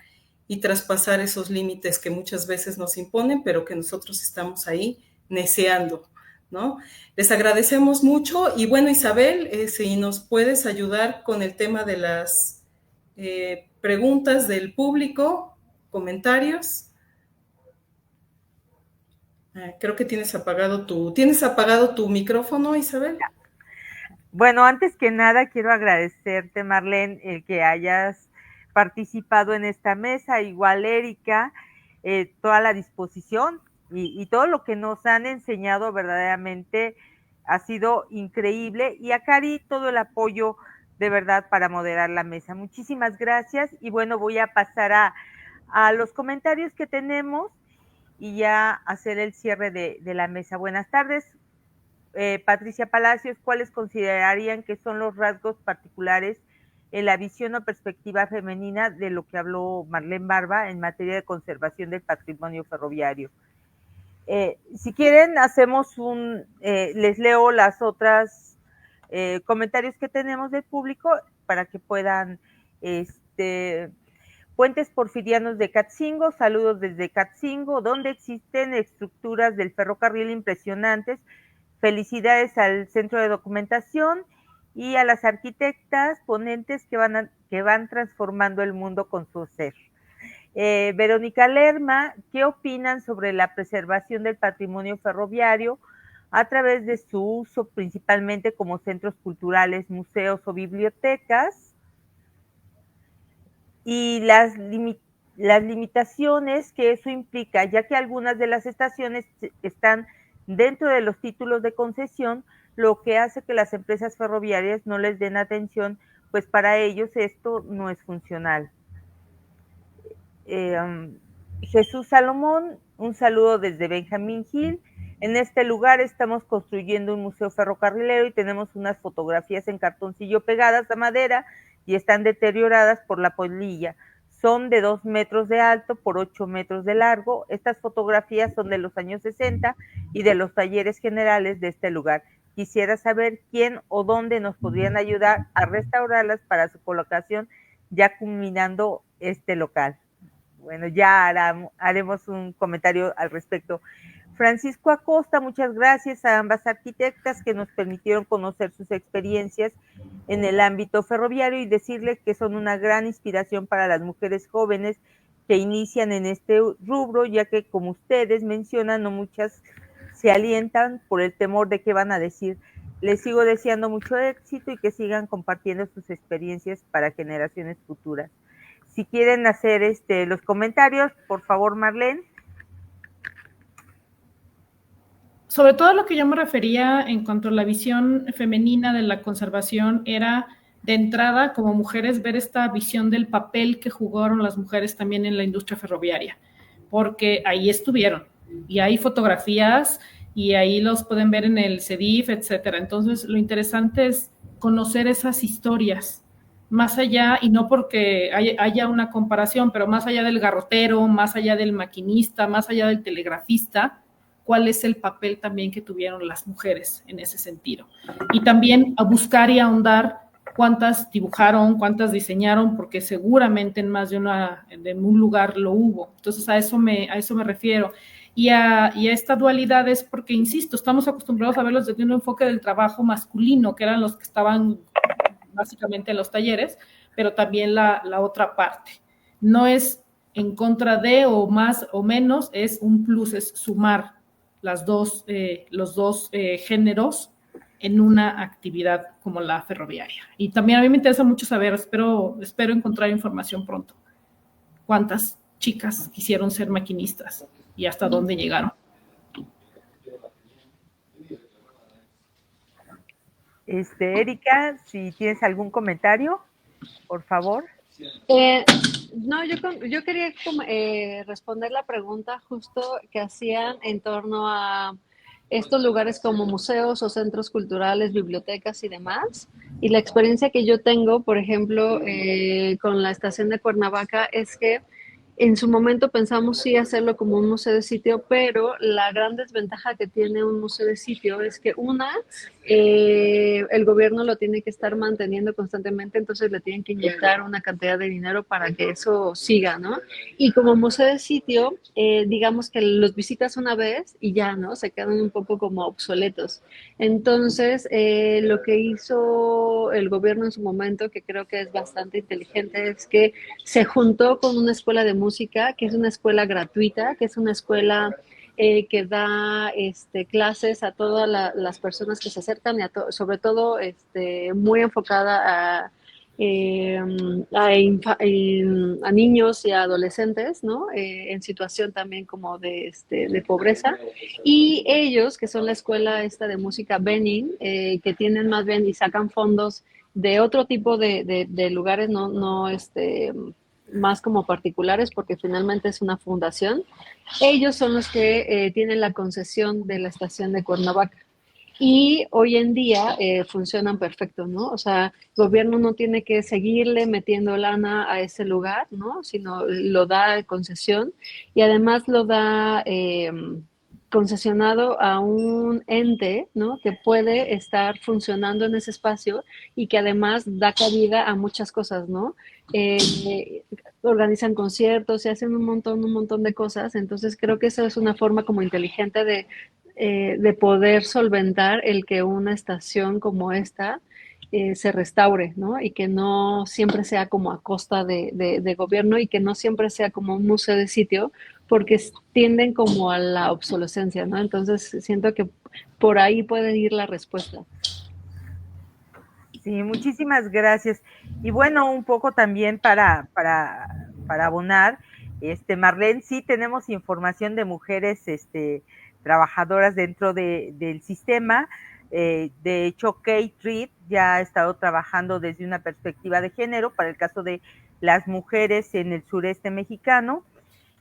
y traspasar esos límites que muchas veces nos imponen, pero que nosotros estamos ahí neceando, ¿no? Les agradecemos mucho y bueno, Isabel, si nos puedes ayudar con el tema de las preguntas del público, comentarios. Creo que tienes apagado tu micrófono, Isabel.
Bueno, antes que nada quiero agradecerte, Marlene, el que hayas participado en esta mesa, igual Erika, toda la disposición y todo lo que nos han enseñado verdaderamente ha sido increíble, y a Cari todo el apoyo de verdad para moderar la mesa. Muchísimas gracias, y bueno, voy a pasar a los comentarios que tenemos y ya hacer el cierre de la mesa. Buenas tardes. Patricia Palacios, ¿cuáles considerarían que son los rasgos particulares en la visión o perspectiva femenina de lo que habló Marlene Barba en materia de conservación del patrimonio ferroviario? Si quieren, les leo las otras comentarios que tenemos del público para que puedan Puentes Porfirianos de Catzingo, saludos desde Catzingo, donde existen estructuras del ferrocarril impresionantes. Felicidades al Centro de Documentación y a las arquitectas ponentes que van transformando el mundo con su ser. Verónica Lerma, ¿qué opinan sobre la preservación del patrimonio ferroviario a través de su uso principalmente como centros culturales, museos o bibliotecas? Y las limitaciones que eso implica, ya que algunas de las estaciones están dentro de los títulos de concesión, lo que hace que las empresas ferroviarias no les den atención, pues para ellos esto no es funcional. Jesús Salomón, un saludo desde Benjamín Hill. En este lugar estamos construyendo un museo ferrocarrilero y tenemos unas fotografías en cartoncillo pegadas a madera y están deterioradas por la polilla. Son de 2 metros de alto por 8 metros de largo. Estas fotografías son de los años 60 y de los talleres generales de este lugar. Quisiera saber quién o dónde nos podrían ayudar a restaurarlas para su colocación, ya culminando este local. Bueno, ya haremos un comentario al respecto. Francisco Acosta, muchas gracias a ambas arquitectas que nos permitieron conocer sus experiencias en el ámbito ferroviario y decirles que son una gran inspiración para las mujeres jóvenes que inician en este rubro, ya que como ustedes mencionan, no muchas se alientan por el temor de qué van a decir. Les sigo deseando mucho éxito y que sigan compartiendo sus experiencias para generaciones futuras. Si quieren hacer los comentarios, por favor, Marlene.
Sobre todo lo que yo me refería en cuanto a la visión femenina de la conservación era, de entrada, como mujeres, ver esta visión del papel que jugaron las mujeres también en la industria ferroviaria, porque ahí estuvieron, y hay fotografías, y ahí los pueden ver en el CEDIF, etcétera. Entonces, lo interesante es conocer esas historias, más allá, y no porque haya una comparación, pero más allá del garrotero, más allá del maquinista, más allá del telegrafista, cuál es el papel también que tuvieron las mujeres en ese sentido. Y también a buscar y ahondar cuántas dibujaron, cuántas diseñaron, porque seguramente en más de un lugar lo hubo. Entonces a eso me refiero. Y a esta dualidad es porque, insisto, estamos acostumbrados a verlos desde un enfoque del trabajo masculino, que eran los que estaban básicamente en los talleres, pero también la otra parte. No es en contra de o más o menos, es un plus, es sumar los dos géneros en una actividad como la ferroviaria. Y también a mí me interesa mucho saber, espero encontrar información pronto, cuántas chicas quisieron ser maquinistas y hasta dónde llegaron.
Erika, si tienes algún comentario, por favor.
No, yo quería responder la pregunta justo que hacían en torno a estos lugares como museos o centros culturales, bibliotecas y demás. Y la experiencia que yo tengo, por ejemplo, con la estación de Cuernavaca, es que en su momento pensamos sí hacerlo como un museo de sitio, pero la gran desventaja que tiene un museo de sitio es que el gobierno lo tiene que estar manteniendo constantemente, entonces le tienen que inyectar una cantidad de dinero para que eso siga, ¿no? Y como museo de sitio, digamos que los visitas una vez y ya, ¿no? Se quedan un poco como obsoletos. Entonces, lo que hizo el gobierno en su momento, que creo que es bastante inteligente, es que se juntó con una escuela de música, que es una escuela gratuita, que es una escuela que da clases a todas las personas que se acercan, y sobre todo muy enfocada a niños y a adolescentes, ¿no? En situación también como de pobreza. Y ellos, que son la escuela esta de música Benin, que tienen más bien y sacan fondos de otro tipo de lugares, no más como particulares, porque finalmente es una fundación. Ellos son los que tienen la concesión de la estación de Cuernavaca. Y hoy en día funcionan perfecto, ¿no? O sea, el gobierno no tiene que seguirle metiendo lana a ese lugar, ¿no? Sino lo da de concesión, y además lo da concesionado a un ente, ¿no? Que puede estar funcionando en ese espacio y que además da cabida a muchas cosas, ¿no? Organizan conciertos y hacen un montón de cosas. Entonces creo que eso es una forma como inteligente de poder solventar el que una estación como esta se restaure, ¿no? Y que no siempre sea como a costa de gobierno y que no siempre sea como un museo de sitio, porque tienden como a la obsolescencia, ¿no? Entonces siento que por ahí puede ir la respuesta.
Sí, muchísimas gracias. Y bueno, un poco también para abonar, Marlene, sí tenemos información de mujeres trabajadoras dentro del sistema. De hecho, Kate Reed ya ha estado trabajando desde una perspectiva de género para el caso de las mujeres en el sureste mexicano.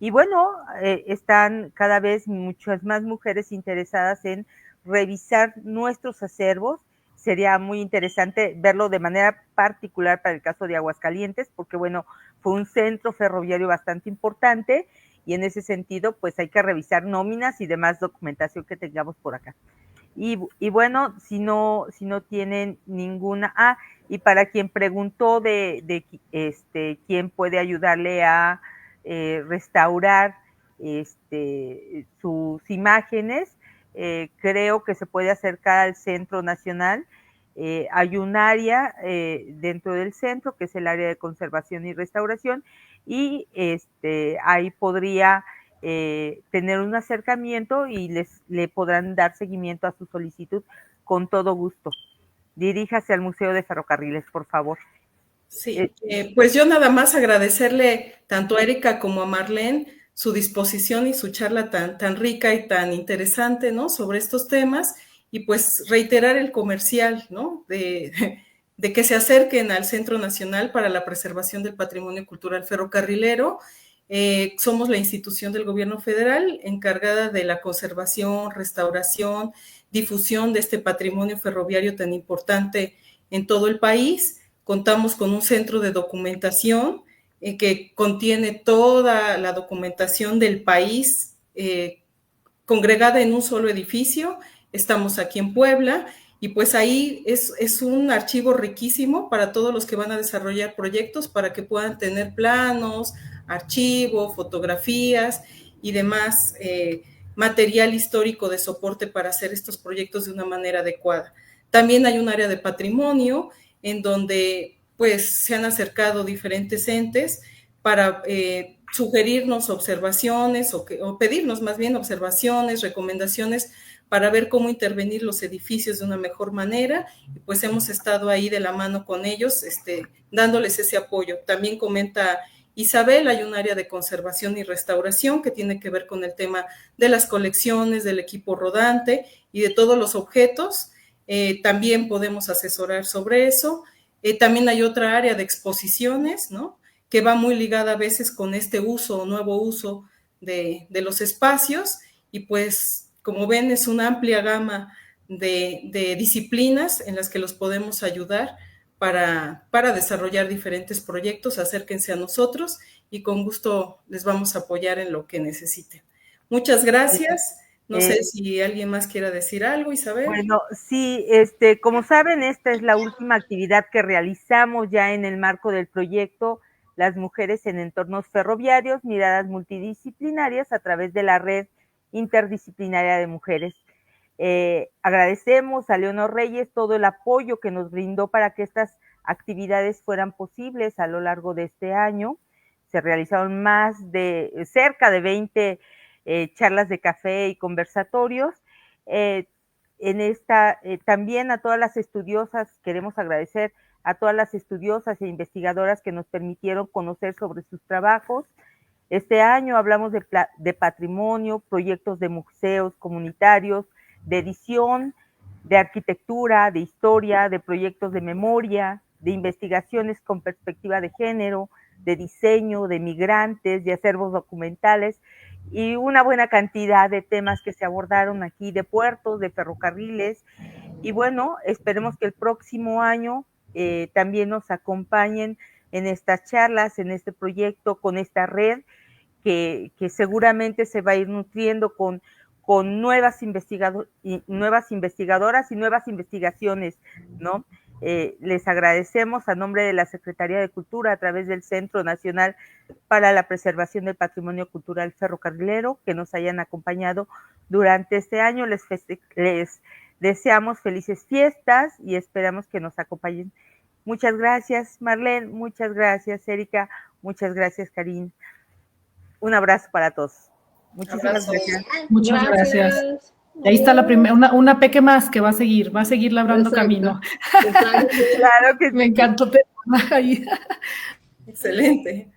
Y bueno, están cada vez muchas más mujeres interesadas en revisar nuestros acervos. Sería muy interesante verlo de manera particular para el caso de Aguascalientes, porque bueno, fue un centro ferroviario bastante importante y en ese sentido, pues hay que revisar nóminas y demás documentación que tengamos por acá. Y bueno, si no tienen ninguna, y para quien preguntó quién puede ayudarle a restaurar sus imágenes, creo que se puede acercar al Centro Nacional. Hay un área dentro del centro que es el área de conservación y restauración y ahí podría tener un acercamiento y le podrán dar seguimiento a su solicitud con todo gusto. Diríjase al Museo de Ferrocarriles, por favor.
Sí, pues yo nada más agradecerle tanto a Erika como a Marlene su disposición y su charla tan rica y tan interesante, ¿no? Sobre estos temas y pues reiterar el comercial, ¿no? De que se acerquen al Centro Nacional para la Preservación del Patrimonio Cultural Ferrocarrilero. Somos la institución del gobierno federal encargada de la conservación, restauración, difusión de este patrimonio ferroviario tan importante en todo el país. Contamos con un centro de documentación que contiene toda la documentación del país congregada en un solo edificio. Estamos aquí en Puebla y pues ahí es un archivo riquísimo para todos los que van a desarrollar proyectos para que puedan tener planos, archivo, fotografías y demás material histórico de soporte para hacer estos proyectos de una manera adecuada. También hay un área de patrimonio en donde pues se han acercado diferentes entes para sugerirnos observaciones o pedirnos más bien observaciones, recomendaciones para ver cómo intervenir los edificios de una mejor manera y pues hemos estado ahí de la mano con ellos, dándoles ese apoyo. También comenta Isabel, hay un área de conservación y restauración que tiene que ver con el tema de las colecciones, del equipo rodante y de todos los objetos. También podemos asesorar sobre eso. También hay otra área de exposiciones, ¿no? Que va muy ligada a veces con este uso o nuevo uso de los espacios y pues como ven es una amplia gama de disciplinas en las que los podemos ayudar para desarrollar diferentes proyectos. Acérquense a nosotros y con gusto les vamos a apoyar en lo que necesiten. Muchas gracias. No sé si alguien más quiera decir algo, Isabel.
Bueno, sí, como saben, esta es la última actividad que realizamos ya en el marco del proyecto Las Mujeres en Entornos Ferroviarios, Miradas Multidisciplinarias a través de la Red Interdisciplinaria de Mujeres. Agradecemos a Leonor Reyes todo el apoyo que nos brindó para que estas actividades fueran posibles a lo largo de este año. Se realizaron cerca de 20 charlas de café y conversatorios. También a todas las estudiosas, queremos agradecer a todas las estudiosas e investigadoras que nos permitieron conocer sobre sus trabajos. Este año hablamos de patrimonio, proyectos de museos comunitarios, de edición, de arquitectura, de historia, de proyectos de memoria, de investigaciones con perspectiva de género, de diseño, de migrantes, de acervos documentales y una buena cantidad de temas que se abordaron aquí, de puertos, de ferrocarriles. Y bueno, esperemos que el próximo año también nos acompañen en estas charlas, en este proyecto, con esta red que seguramente se va a ir nutriendo con nuevas investigadoras y nuevas investigaciones, ¿no? Les agradecemos a nombre de la Secretaría de Cultura a través del Centro Nacional para la Preservación del Patrimonio Cultural Ferrocarrilero que nos hayan acompañado durante este año. Les deseamos felices fiestas y esperamos que nos acompañen. Muchas gracias, Marlene, muchas gracias, Erika, muchas gracias, Karin. Un abrazo para todos. Muchísimas gracias.
Muchas gracias. Y ahí está la primera, una peque más que va a seguir labrando camino.
Claro que sí.
Me encantó tenerla ahí.
Excelente.